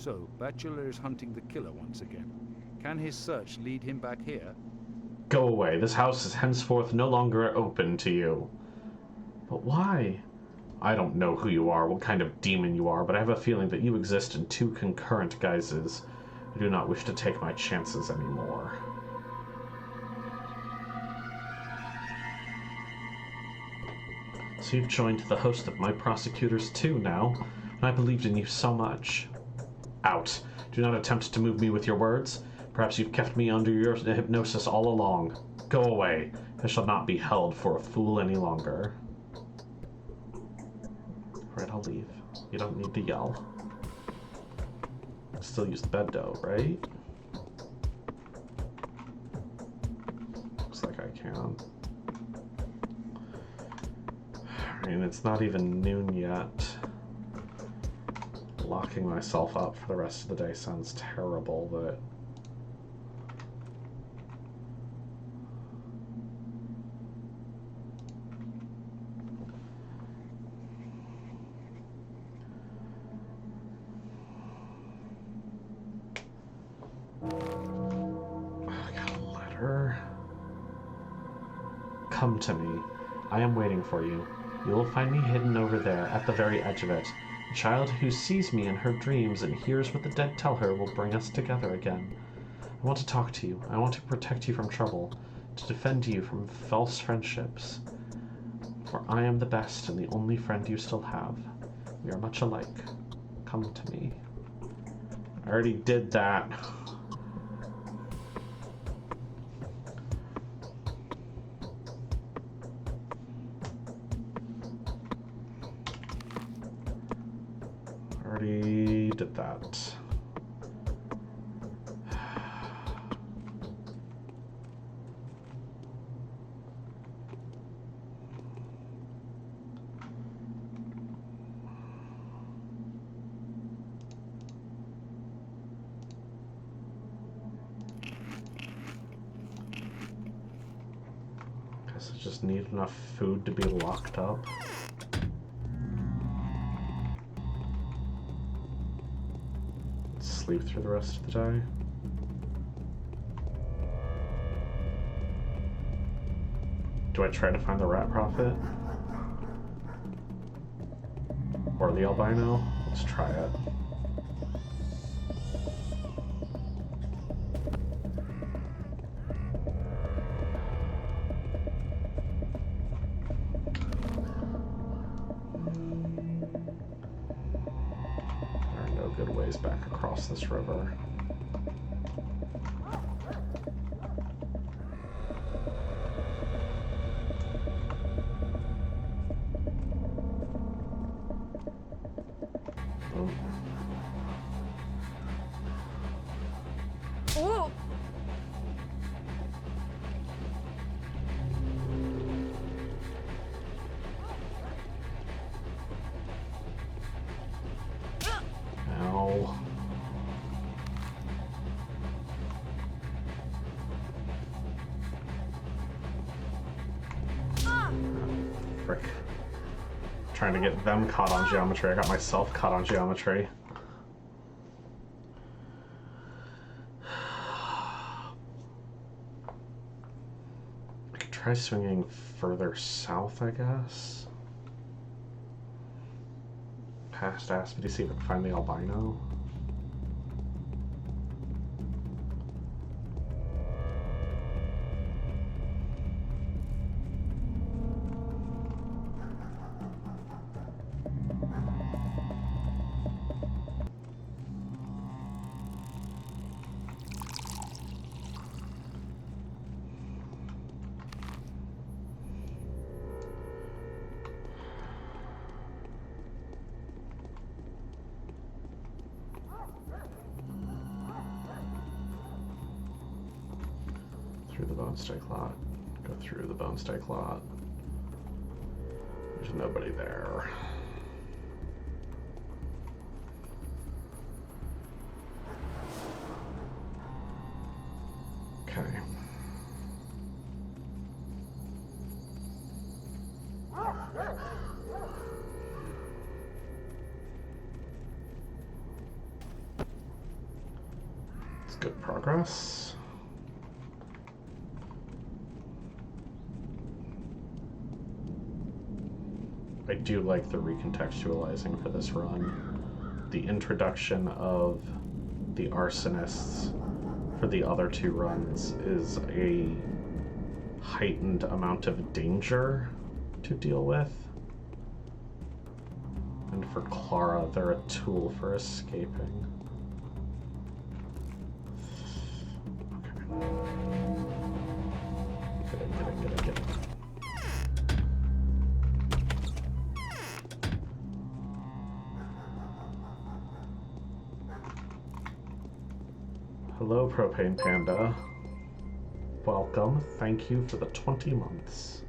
So, Bachelor is hunting the killer once again. Can his search lead him back here? Go away. This house is henceforth no longer open to you. But why? I don't know who you are, what kind of demon you are, but I have a feeling that you exist in two concurrent guises. I do not wish to take my chances anymore. So you've joined the host of my prosecutors too now, and I believed in you so much. Out. Do not attempt to move me with your words. Perhaps you've kept me under your hypnosis all along. Go away. I shall not be held for a fool any longer. Right, I'll leave. You don't need to yell. Still use the bed dough, right? Looks like I can. I mean, it's not even noon yet. Locking myself up for the rest of the day sounds terrible, but... I got a letter. Come to me. I am waiting for you. You will find me hidden over there, at the very edge of it. A child who sees me in her dreams and hears what the dead tell her will bring us together again. I want to talk to you. I want to protect you from trouble, to defend you from false friendships. For I am the best and the only friend you still have. We are much alike. Come to me. I already did that. Already did that. Guess I just need enough food to be locked up. Sleep through the rest of the day. Do I try to find the rat prophet? Or the albino? Let's try it. Good ways back across this river. Oh. Oh! Ow. Frick. Trying to get them caught on geometry. I got myself caught on geometry. I could try swinging further south, I guess. Past Aspie to see if I can find the albino. Through the bone steak lot. Go through the bone steak lot. There's nobody there. Okay. Good progress. I do like the recontextualizing for this run. The introduction of the arsonists for the other two runs is a heightened amount of danger to deal with. And for Clara, they're a tool for escaping. Okay. Get it. Hello, Propane Panda. Welcome. Thank you for the 20 months.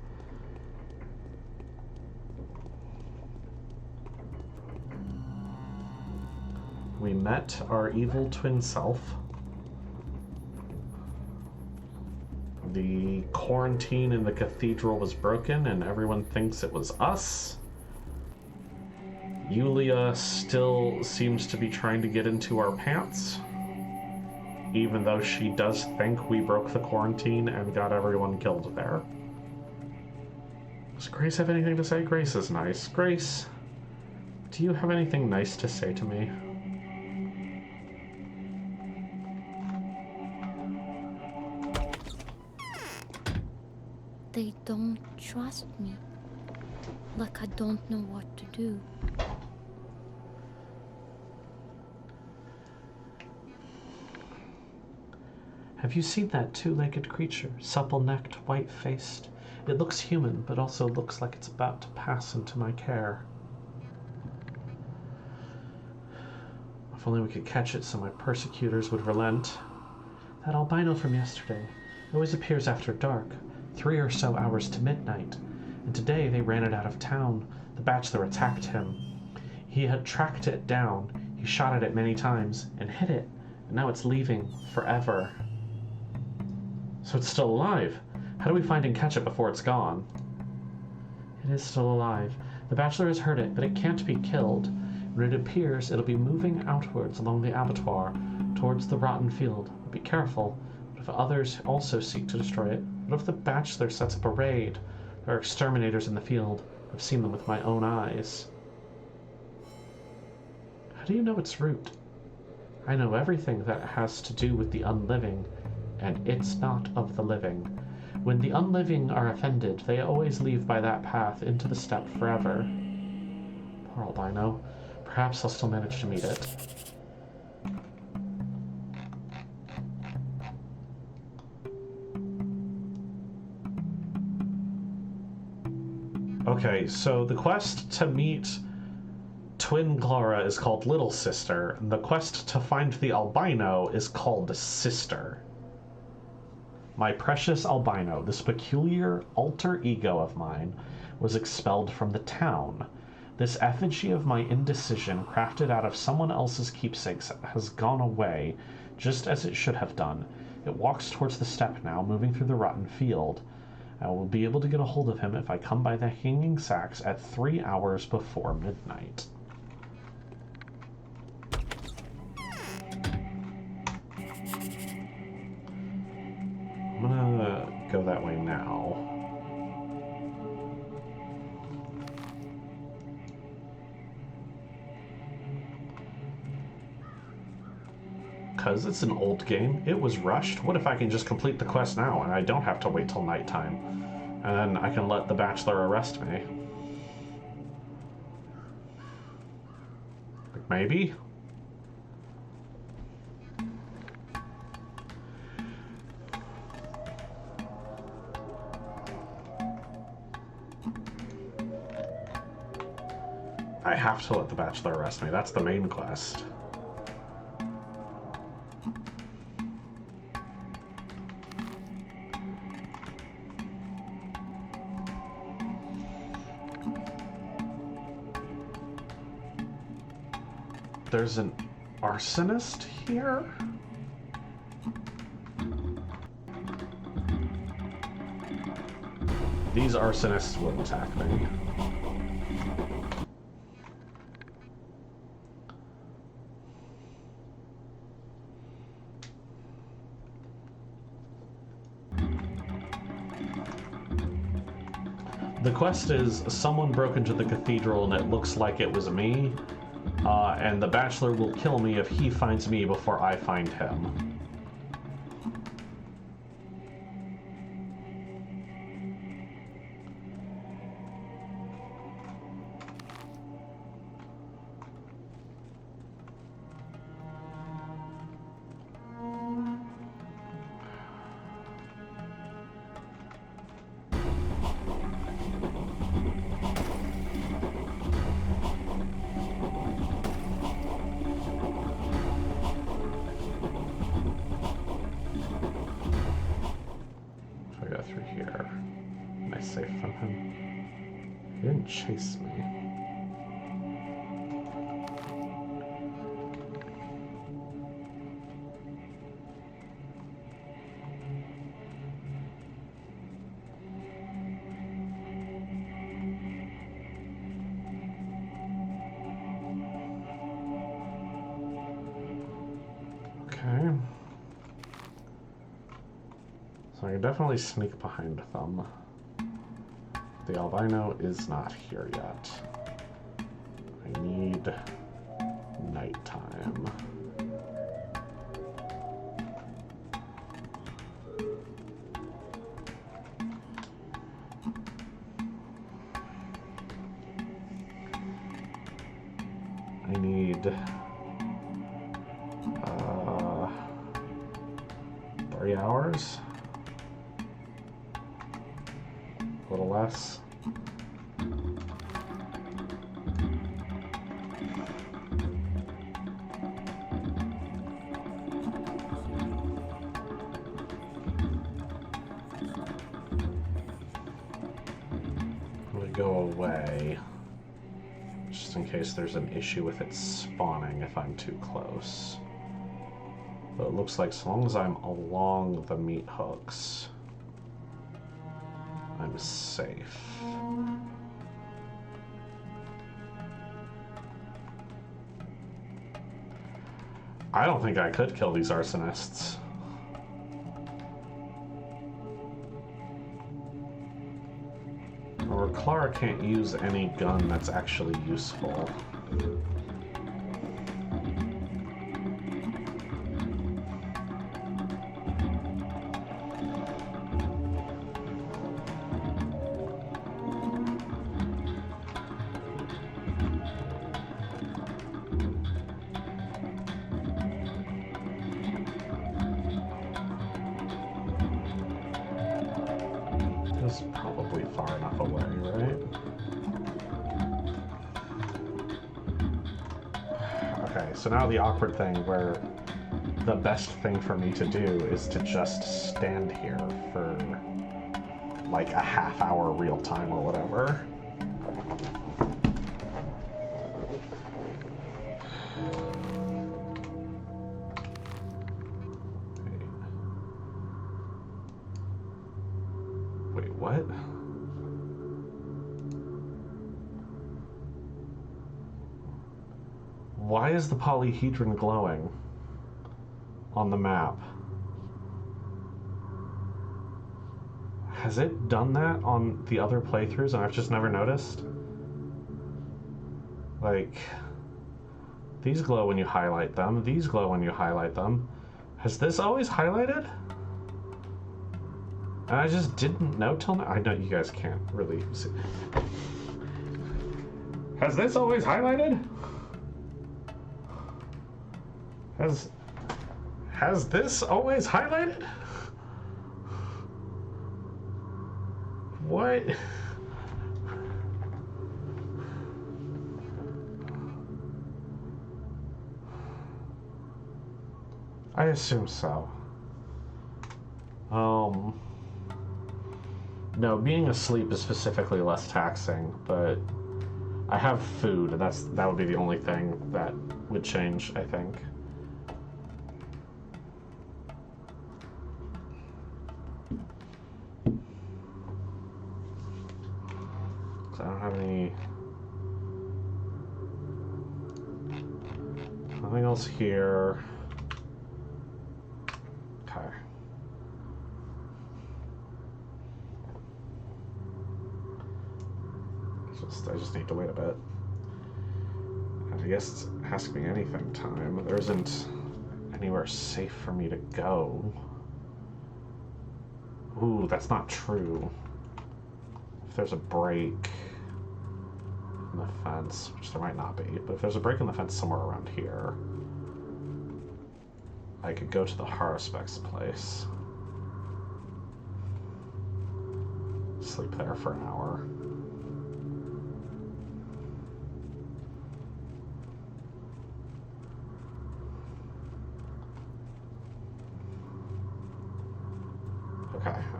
We met our evil twin self. The quarantine in the cathedral was broken and everyone thinks it was us. Yulia still seems to be trying to get into our pants, even though she does think we broke the quarantine and got everyone killed there. Does Grace have anything to say? Grace is nice. Grace, do you have anything nice to say to me? They don't trust me. Like I don't know what to do. Have you seen that two-legged creature, supple-necked, white-faced? It looks human, but also looks like it's about to pass into my care. If only we could catch it so my persecutors would relent. That albino from yesterday always appears after dark, 3 or so hours to midnight, and today they ran it out of town. The bachelor attacked him. He had tracked it down, he shot at it many times, and hit it, and now it's leaving forever. So it's still alive. How do we find and catch it before it's gone? It is still alive. The bachelor has heard it, but it can't be killed. When it appears, it'll be moving outwards along the abattoir, towards the rotten field. But be careful. What if others also seek to destroy it? What if the bachelor sets up a raid? There are exterminators in the field. I've seen them with my own eyes. How do you know its route? I know everything that has to do with the unliving, and it's not of the living. When the unliving are offended, they always leave by that path into the steppe forever. Poor albino. Perhaps I'll still manage to meet it. Okay, so the quest to meet Twin Clara is called Little Sister, and the quest to find the albino is called Sister. My precious albino, this peculiar alter ego of mine, was expelled from the town. This effigy of my indecision, crafted out of someone else's keepsakes, has gone away, just as it should have done. It walks towards the steppe now, moving through the rotten field. I will be able to get a hold of him if I come by the hanging sacks at 3 hours before midnight. I'm gonna go that way now. Because it's an old game, it was rushed. What if I can just complete the quest now and I don't have to wait till nighttime? And then I can let the bachelor arrest me. Like, maybe? I have to let the bachelor arrest me. That's the main quest. There's an arsonist here? These arsonists will attack me. The quest is someone broke into the cathedral and it looks like it was me, and the Bachelor will kill me if he finds me before I find him. Chase me. Okay. So I can definitely sneak behind them. The albino is not here yet. I need nighttime. I need 3 hours. A little less. Go away, just in case there's an issue with it spawning if I'm too close. But it looks like so long as I'm along the meat hooks, I'm safe. I don't think I could kill these arsonists. Or Clara can't use any gun that's actually useful. That's probably far enough away, right? Okay, so now the awkward thing where the best thing for me to do is to just stand here for like a half hour real time or whatever. Wait, what? Why is the polyhedron glowing on the map? Has it done that on the other playthroughs and I've just never noticed? Like, these glow when you highlight them, these glow when you highlight them. Has this always highlighted? And I just didn't know till now. I know you guys can't really see. Has this always highlighted? Has this always highlighted? What? I assume so. No, being asleep is specifically less taxing, but I have food, and that would be the only thing that would change, I think. So I don't have any... Nothing else here. Okay. just need to wait a bit. I guess it's Ask Me Anything time. There isn't anywhere safe for me to go. Ooh, that's not true. If there's a break in the fence, which there might not be, but if there's a break in the fence somewhere around here, I could go to the Haruspeck's place. Sleep there for an hour.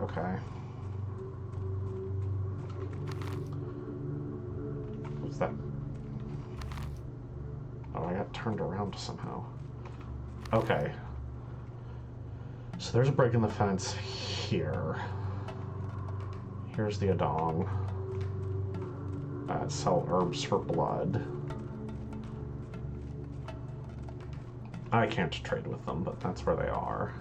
Okay. What's that? Oh, I got turned around somehow. Okay. So there's a break in the fence here. Here's the Adong. Sell herbs for blood. I can't trade with them, but that's where they are.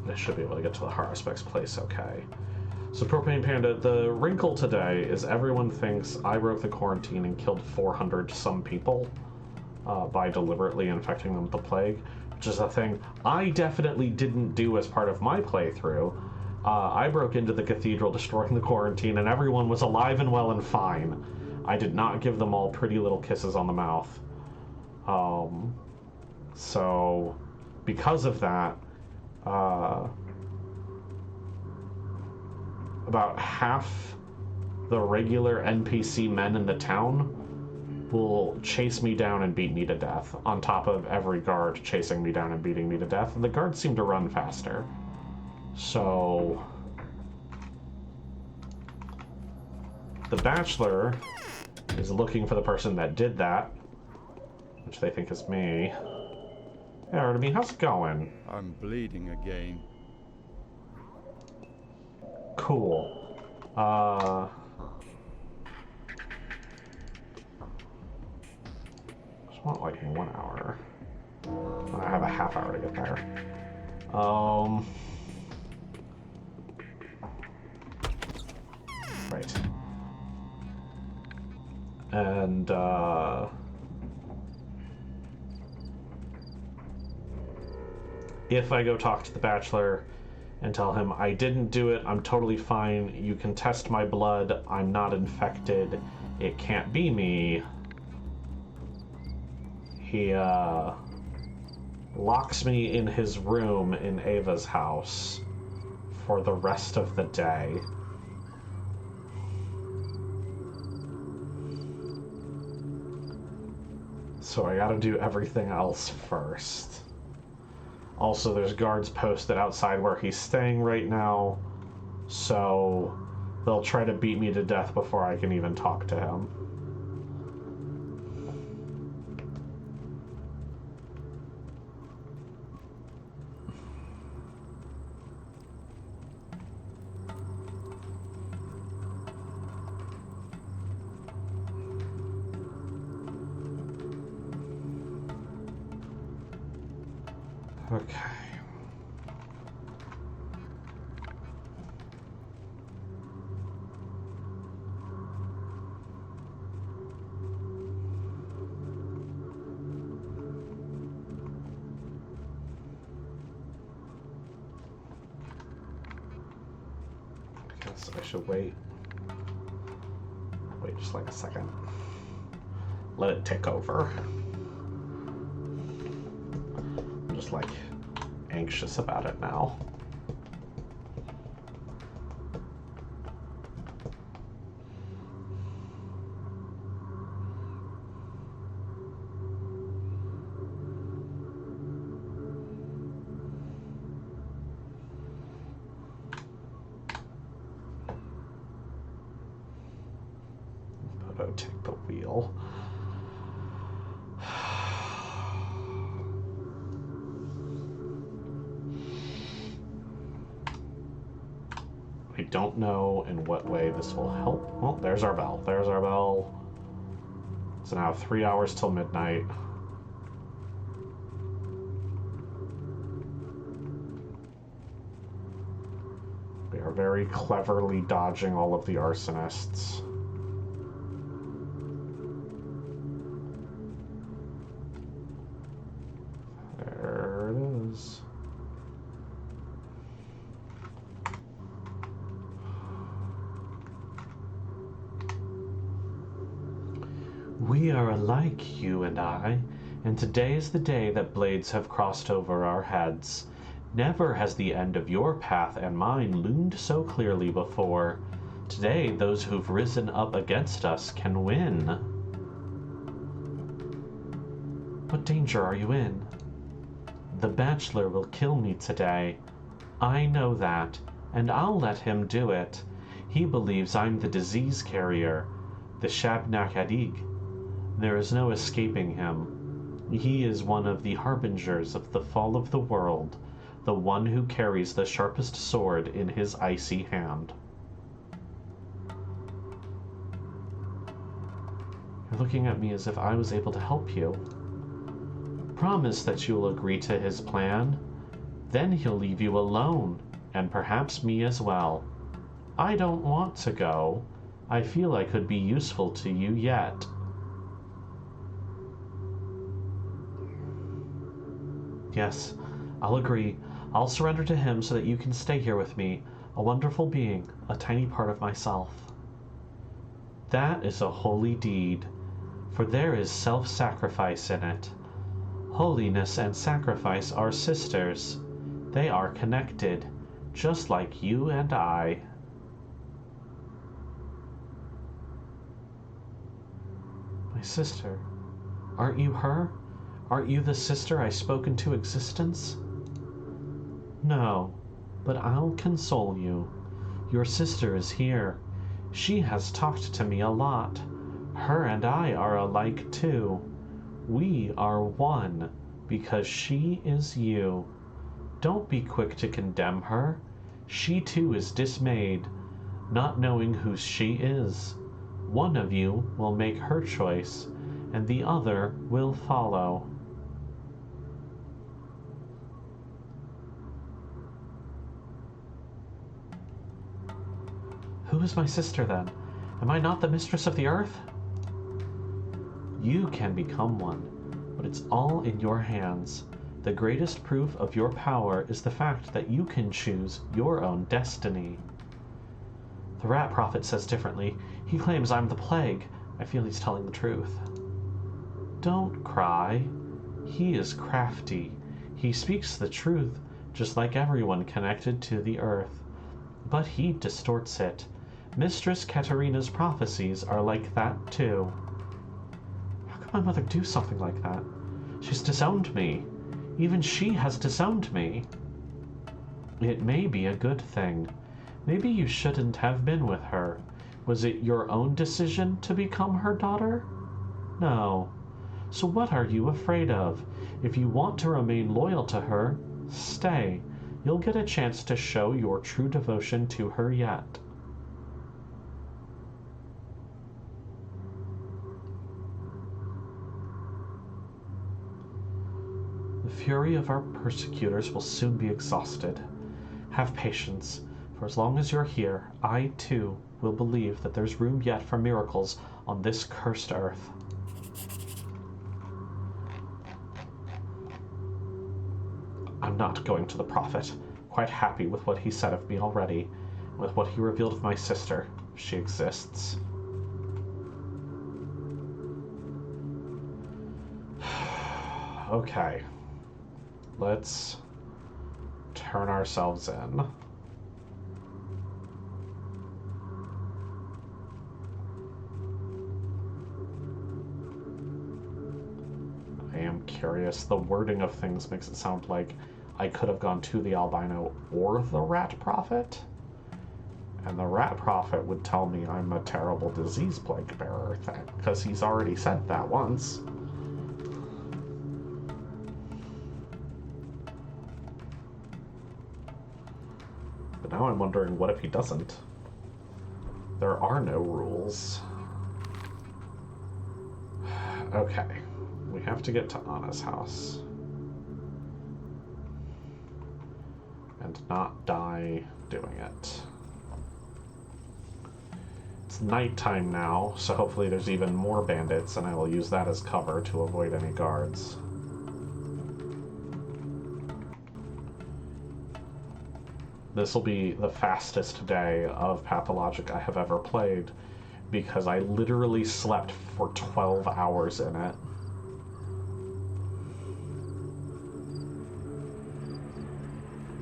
I should be able to get to the Haruspeck's place okay. So Propane Panda, the wrinkle today is everyone thinks I broke the quarantine and killed 400 some people by deliberately infecting them with the plague, which is a thing I definitely didn't do as part of my playthrough. I broke into the cathedral, destroying the quarantine, and everyone was alive and well and fine. I did not give them all pretty little kisses on the mouth. So because of that, about half the regular NPC men in the town will chase me down and beat me to death, on top of every guard chasing me down and beating me to death, and the guards seem to run faster. So the Bachelor is looking for the person that did that, which they think is me. Hey Artemy, how's it going? I'm bleeding again. Cool. Just want like 1 hour. I have a half hour to get there. Right. And if I go talk to the Bachelor and tell him I didn't do it, I'm totally fine, you can test my blood, I'm not infected, it can't be me, he locks me in his room in Ava's house for the rest of the day. So I gotta do everything else first. Also, there's guards posted outside where he's staying right now, so they'll try to beat me to death before I can even talk to him. Okay. I guess I should wait. Wait just like a second. Let it tick over. Just like anxious about it now. But take the wheel. don't know in what way this will help. Well, there's our bell. There's our bell. So now 3 hours till midnight. We are very cleverly dodging all of the arsonists. There it is. We are alike, you and I, and today is the day that blades have crossed over our heads. Never has the end of your path and mine loomed so clearly before. Today, those who've risen up against us can win. What danger are you in? The Bachelor will kill me today. I know that, and I'll let him do it. He believes I'm the disease carrier, the Shabnakadig. There is no escaping him. He is one of the harbingers of the fall of the world, the one who carries the sharpest sword in his icy hand. You're looking at me as if I was able to help you. Promise that you'll agree to his plan. Then he'll leave you alone, and perhaps me as well. I don't want to go. I feel I could be useful to you yet. Yes, I'll agree. I'll surrender to him so that you can stay here with me, a wonderful being, a tiny part of myself. That is a holy deed, for there is self-sacrifice in it. Holiness and sacrifice are sisters. They are connected, just like you and I. My sister, aren't you her? Aren't you the sister I spoke into existence? No, but I'll console you. Your sister is here. She has talked to me a lot. Her and I are alike too. We are one, because she is you. Don't be quick to condemn her. She too is dismayed, not knowing who she is. One of you will make her choice, and the other will follow. Who is my sister, then? Am I not the mistress of the earth? You can become one, but it's all in your hands. The greatest proof of your power is the fact that you can choose your own destiny. The rat prophet says differently. He claims I'm the plague. I feel he's telling the truth. Don't cry. He is crafty. He speaks the truth, just like everyone connected to the earth. But he distorts it. Mistress Katerina's prophecies are like that too. How could my mother do something like that? She's disowned me. Even she has disowned me. It may be a good thing. Maybe you shouldn't have been with her. Was it your own decision to become her daughter? No. So what are you afraid of? If you want to remain loyal to her, stay. You'll get a chance to show your true devotion to her yet. The fury of our persecutors will soon be exhausted. Have patience, for as long as you're here, I, too, will believe that there's room yet for miracles on this cursed earth. I'm not going to the prophet. Quite happy with what he said of me already, with what he revealed of my sister, if she exists. Okay. Let's turn ourselves in. I am curious. The wording of things makes it sound like I could have gone to the albino or the rat prophet. And the rat prophet would tell me I'm a terrible disease plague bearer, because he's already said that once. But now I'm wondering, what if he doesn't? There are no rules. Okay. We have to get to Anna's house. And not die doing it. It's nighttime now, so hopefully there's even more bandits, and I will use that as cover to avoid any guards. This will be the fastest day of Pathologic I have ever played, because I literally slept for 12 hours in it.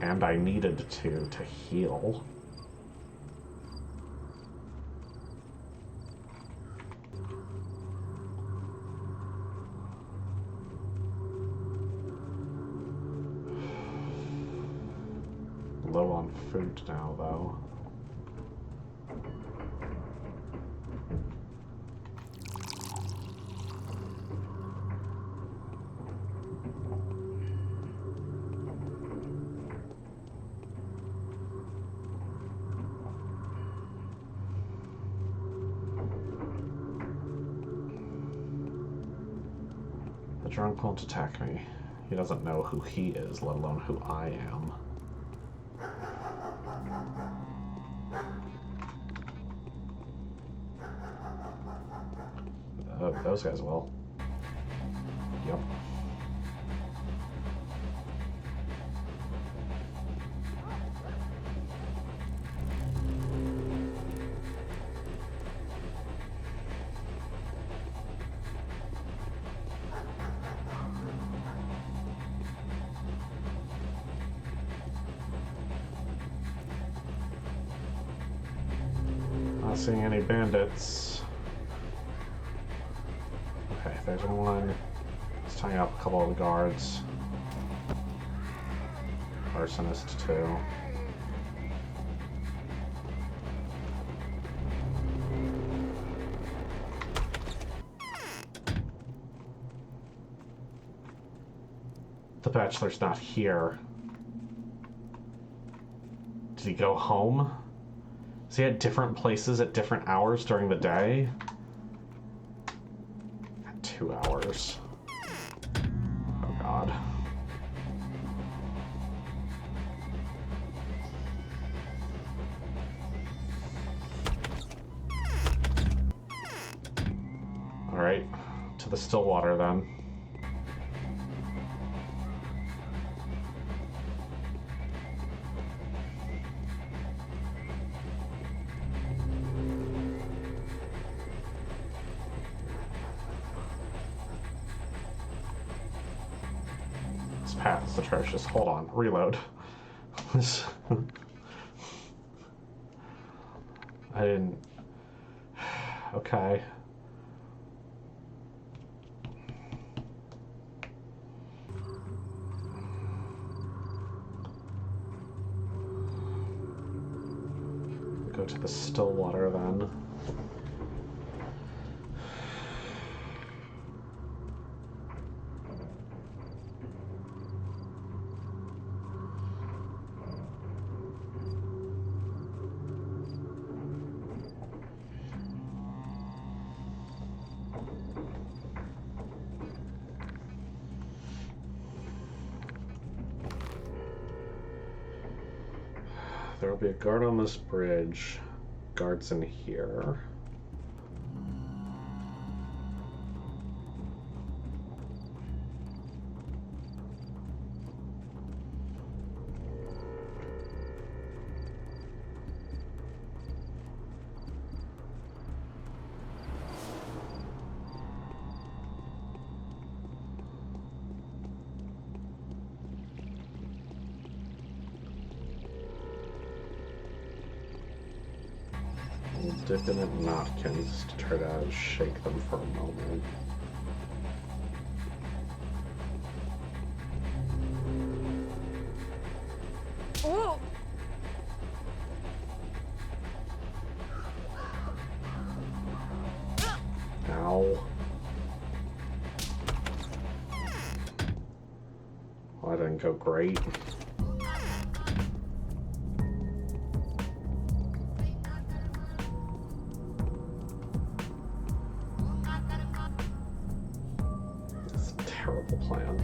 And I needed to heal. Low on food now, though. The drunk won't attack me. He doesn't know who he is, let alone who I am. Those guys will. Yep. Not seeing any bandits. Okay, there's one. Let's tie up a couple of the guards. Arsonist, too. The bachelor's not here. Did he go home? Is he at different places at different hours during the day? 2 hours. Oh god. Alright, to the Stillwater then. Path is atrocious. Hold on. Reload. I didn't... Okay. Go to the Stillwater then. There will be a guard on this bridge. Guards in here. Dipping at Notkins to try to shake them for a moment. Oh! Ow. Well, that didn't go great. terrible plan.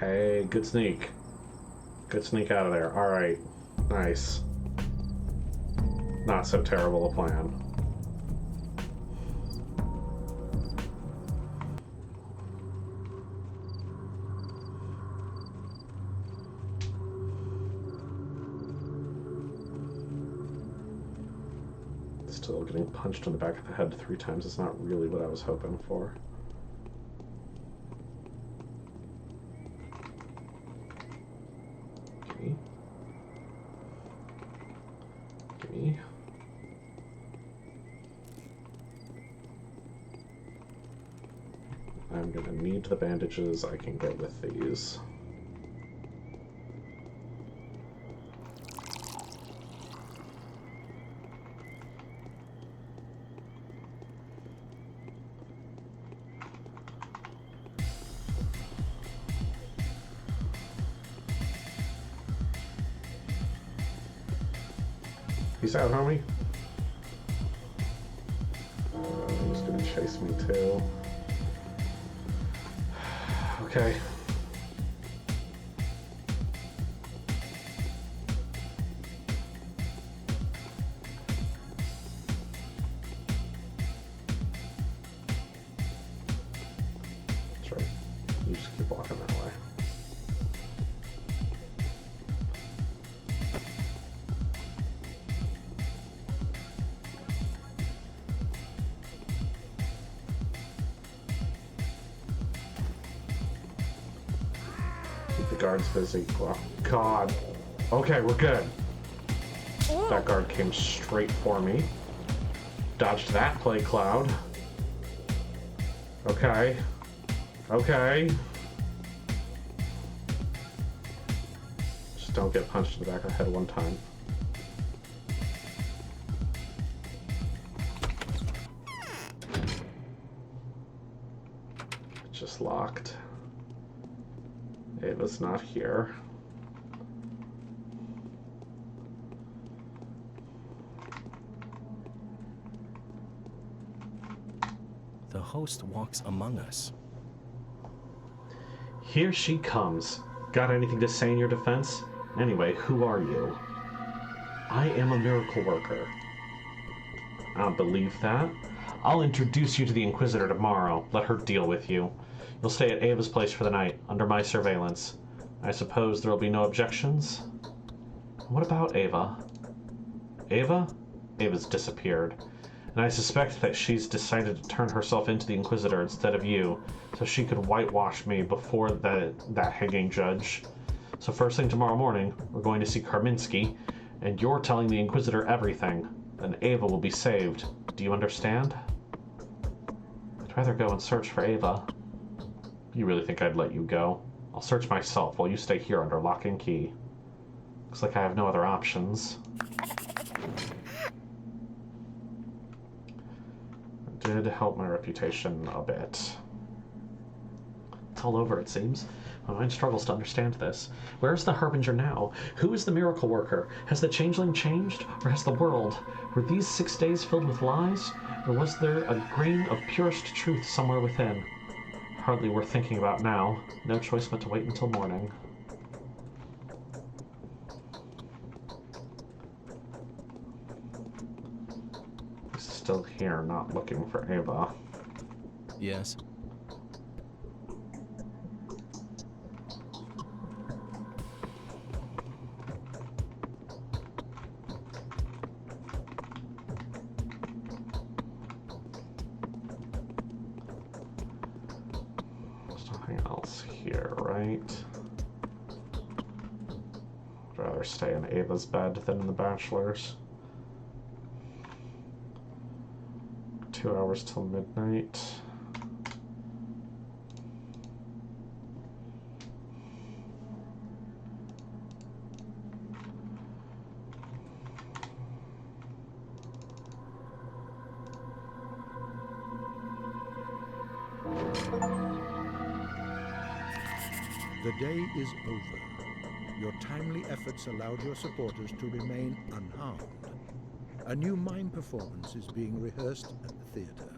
Hey, good sneak. Good sneak out of there. Alright. Nice. Not so terrible a plan. Still getting punched in the back of the head 3 times is not really what I was hoping for. Gimme. I'm gonna need the bandages I can get with these. Peace out, homie. He's gonna chase me too. Okay. That's right. You just keep walking that way. Guard's busy. Oh, God. Okay, we're good. That guard came straight for me. Dodged that play cloud. Okay. Okay. Just don't get punched in the back of the head one time. Just locked. Ava's not here. The host walks among us. Here she comes. Got anything to say in your defense? Anyway, who are you? I am a miracle worker. I don't believe that. I'll introduce you to the Inquisitor tomorrow. Let her deal with you. You'll stay at Ava's place for the night, under my surveillance. I suppose there will be no objections? What about Ava? Ava? Ava's disappeared. And I suspect that she's decided to turn herself into the Inquisitor instead of you, so she could whitewash me before that hanging judge. So first thing tomorrow morning, we're going to see Karminski, and you're telling the Inquisitor everything. Then Ava will be saved. Do you understand? I'd rather go and search for Ava. You really think I'd let you go? I'll search myself while you stay here under lock and key. Looks like I have no other options. It did help my reputation a bit. It's all over, it seems. My mind struggles to understand this. Where is the Harbinger now? Who is the miracle worker? Has the changeling changed? Or has the world? Were these 6 days filled with lies? Or was there a grain of purest truth somewhere within? Hardly worth thinking about now. No choice but to wait until morning. He's still here, not looking for Ava. Yes. I'd rather stay in Ava's bed than in the Bachelor's. 2 hours till midnight. The day is over. Your timely efforts allowed your supporters to remain unharmed. A new mime performance is being rehearsed at the theater.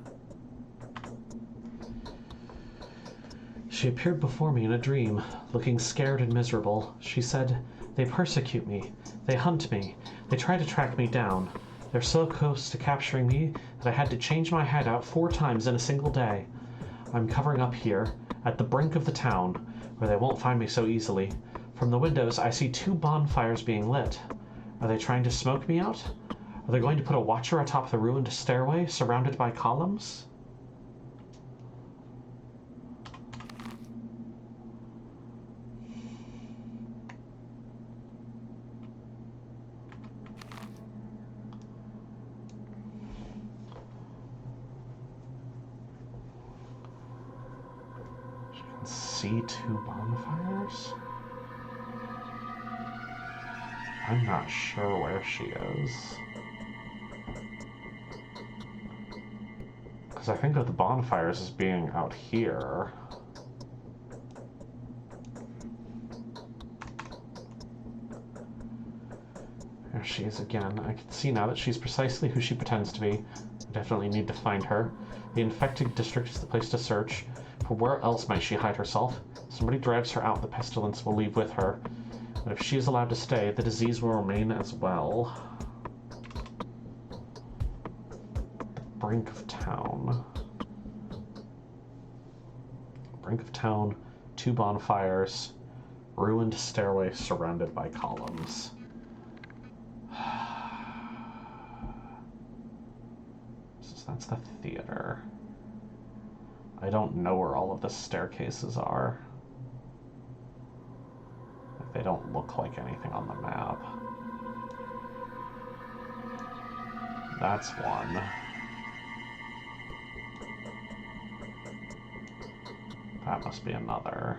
She appeared before me in a dream, looking scared and miserable. She said, "They persecute me. They hunt me. They try to track me down. They're so close to capturing me that I had to change my hideout 4 times in a single day. I'm covering up here, at the brink of the town, where they won't find me so easily. From the windows, I see 2 bonfires being lit. Are they trying to smoke me out? Are they going to put a watcher atop the ruined stairway, surrounded by columns?" See 2 bonfires? I'm not sure where she is. Because I think of the bonfires as being out here. There she is again. I can see now that she's precisely who she pretends to be. I definitely need to find her. The infected district is the place to search. For where else might she hide herself? If somebody drives her out, the pestilence will leave with her. But if she is allowed to stay, the disease will remain as well. Brink of town. Brink of town, 2 bonfires, ruined stairway surrounded by columns. So that's the theater. I don't know where all of the staircases are. They don't look like anything on the map. That's one. That must be another.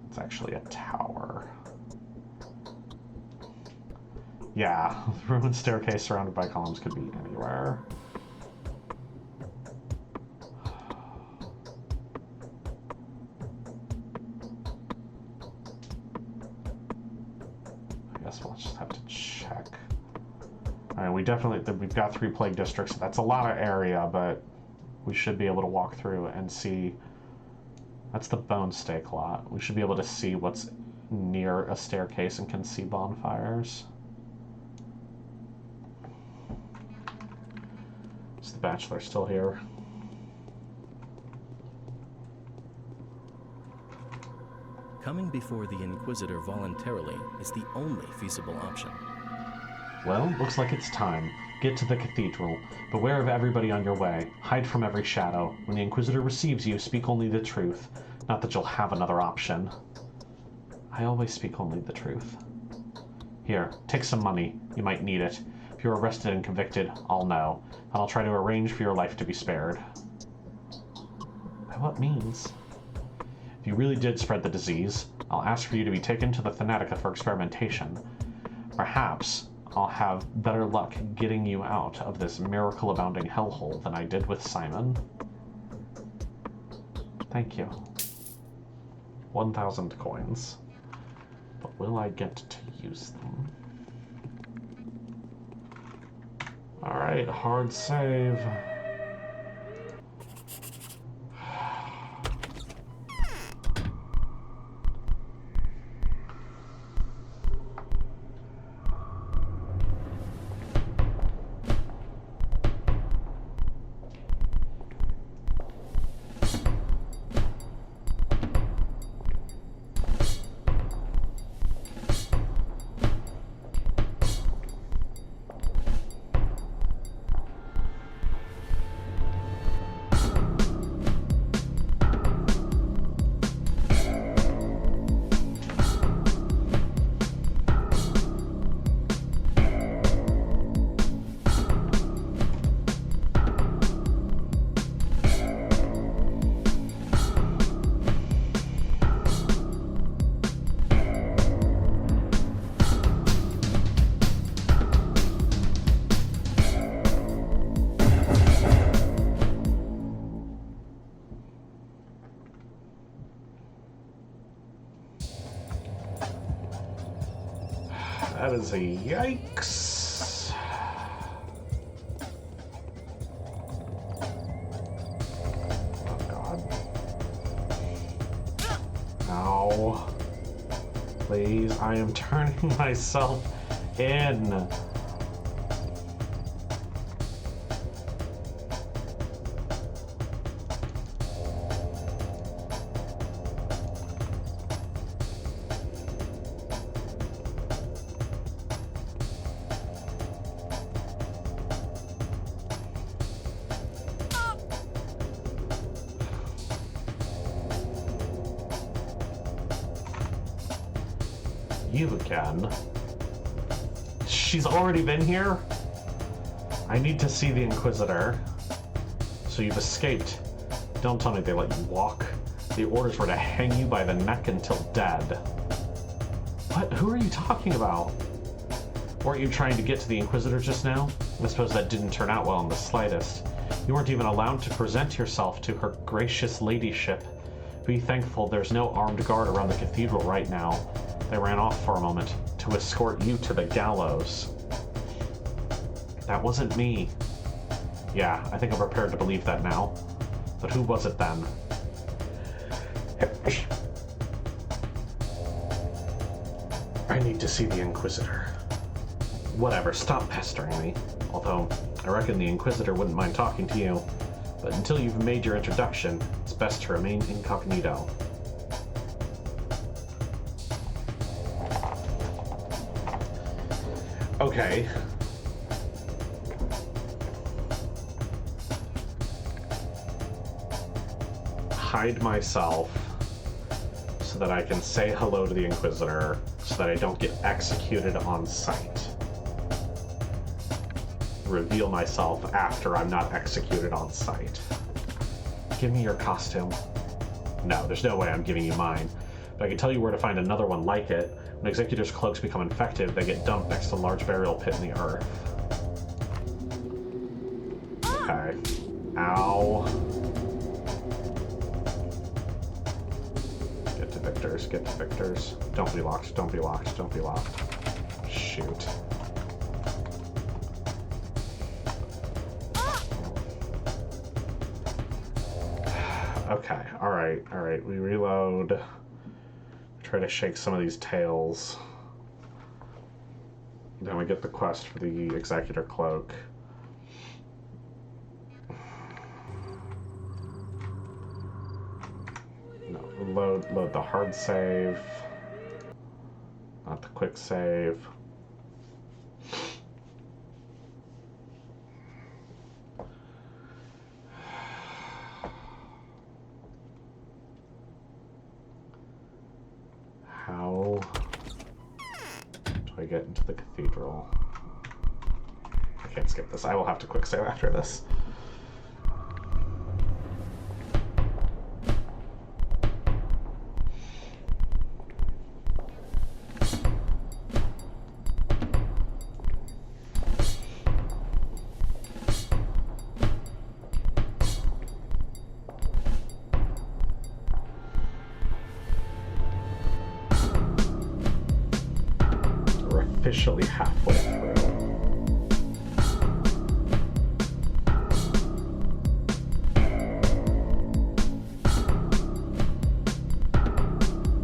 It's actually a tower. Yeah, the ruined staircase surrounded by columns could be anywhere. I guess we'll just have to check. Alright, we've got 3 plague districts. That's a lot of area, but we should be able to walk through and see. That's the bone stake lot. We should be able to see what's near a staircase and can see bonfires. Is the Bachelor still here? Coming before the Inquisitor voluntarily is the only feasible option. Well, looks like it's time. Get to the cathedral. Beware of everybody on your way. Hide from every shadow. When the Inquisitor receives you, speak only the truth. Not that you'll have another option. I always speak only the truth. Here, take some money. You might need it. If you're arrested and convicted, I'll know. And I'll try to arrange for your life to be spared. By what means? If you really did spread the disease, I'll ask for you to be taken to the Thanatica for experimentation. Perhaps I'll have better luck getting you out of this miracle-abounding hellhole than I did with Simon. Thank you. 1,000 coins. But will I get to use them? Alright, hard save. That is a yikes. Oh god. Ow. Please, I am turning myself in. You again? She's already been here? I need to see the Inquisitor. So you've escaped. Don't tell me they let you walk. The orders were to hang you by the neck until dead. What? Who are you talking about? Weren't you trying to get to the Inquisitor just now? I suppose that didn't turn out well in the slightest. You weren't even allowed to present yourself to her gracious ladyship. Be thankful there's no armed guard around the cathedral right now. They ran off for a moment to escort you to the gallows. That wasn't me. Yeah, I think I'm prepared to believe that now. But who was it then? I need to see the Inquisitor. Whatever, stop pestering me. Although, I reckon the Inquisitor wouldn't mind talking to you. But until you've made your introduction, it's best to remain incognito. Okay. Hide myself so that I can say hello to the Inquisitor so that I don't get executed on sight. Reveal myself after I'm not executed on sight. Give me your costume. No, there's no way I'm giving you mine. But I can tell you where to find another one like it. When executors' cloaks become infected, they get dumped next to a large burial pit in the earth. Okay. Ow. Get to Victor's, get to Victor's. Don't be locked, don't be locked, don't be locked. Shoot. Okay, alright, we reload. Try to shake some of these tails. Then we get the quest for the Executor Cloak. No, load the hard save. Not the quick save. How do I get into the cathedral? I can't skip this. I will have to quick save after this. Officially halfway through.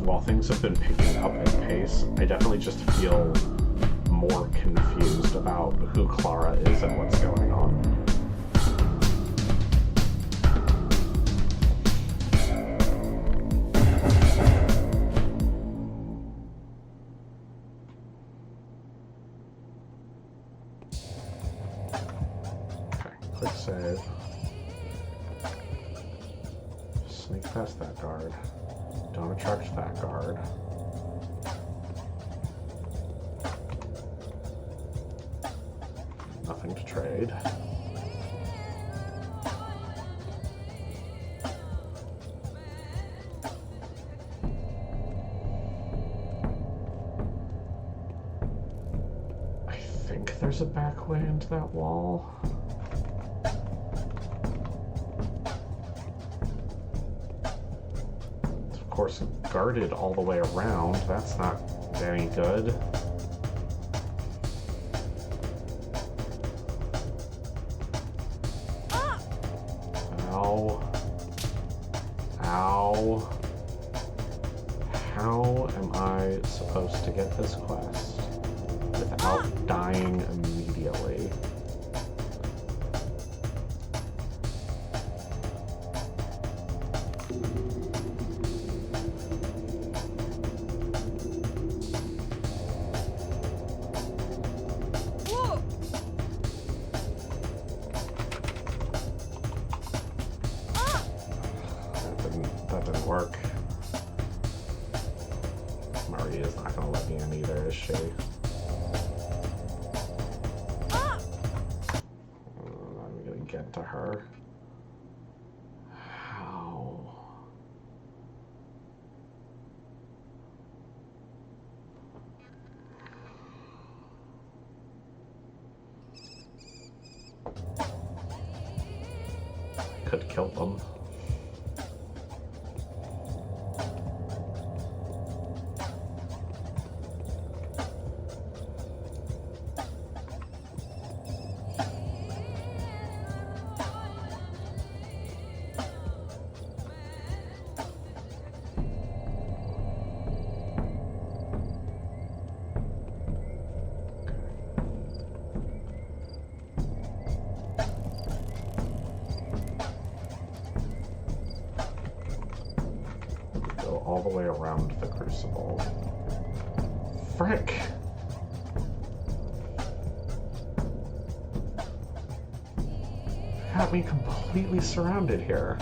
While things have been picking up in pace, I definitely just feel more confused about who Clara is and what's going on. Quick save. Sneak past that guard. Don't attract that guard. Nothing to trade. I think there's a back way into that wall. Of course, guarded all the way around. That's not very good. supposed to get this quest without dying immediately. That didn't work. Maria's not gonna let me in either, is she? I'm gonna get to her. How? Could kill them. All the way around the crucible. Frick! Got me completely surrounded here.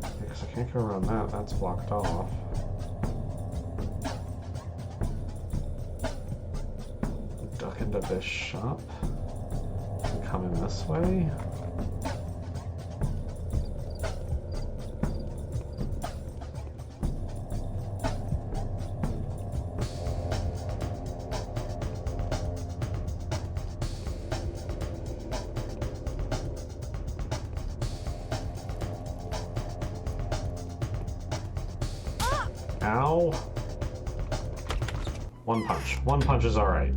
I guess I can't go around that, that's blocked off. Into this shop and come in this way. Ow. One punch. One punch is alright.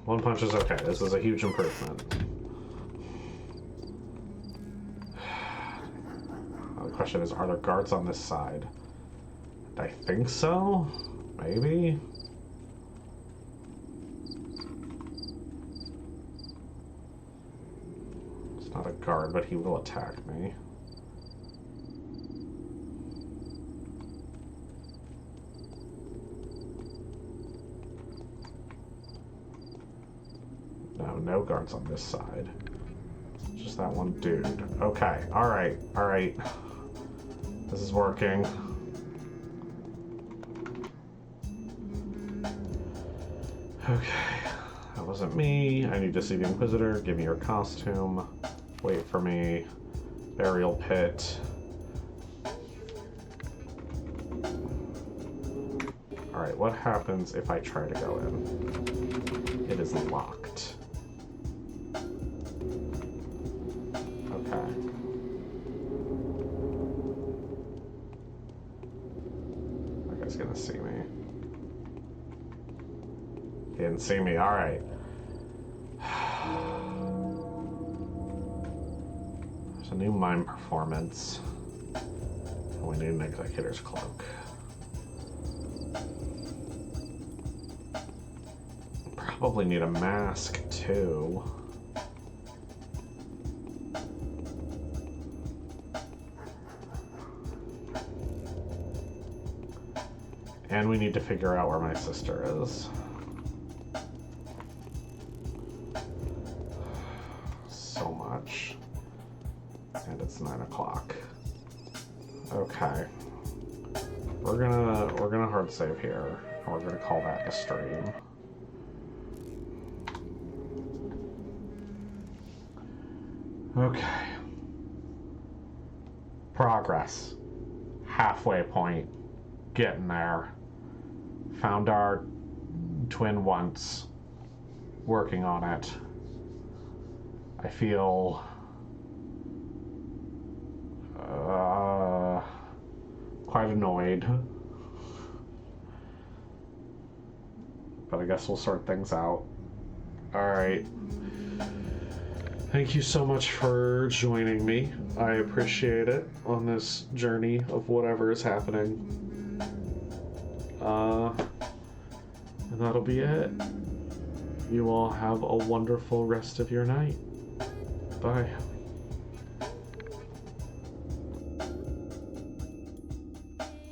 One punch is okay. This is a huge improvement. The question is, are there guards on this side? I think so? Maybe? It's not a guard, but he will attack me. No guards on this side. Just that one dude. Okay, alright, alright. This is working. Okay, that wasn't me. I need to see the Inquisitor. Give me your costume. Wait for me. Burial pit. Alright, what happens if I try to go in? It is locked. Gonna see me. He didn't see me, alright. There's a new mime performance. And we need an Executor's Cloak. Probably need a mask too. And we need to figure out where my sister is. So much. And it's 9 o'clock. Okay. We're gonna hard save here. And we're gonna call that a stream. Okay. Progress. Halfway point. Getting there. Found our twin once. Working on it. I feel quite annoyed. But I guess we'll sort things out. Alright. Thank you so much for joining me. I appreciate it on this journey of whatever is happening. And that'll be it. You all have a wonderful rest of your night. Bye.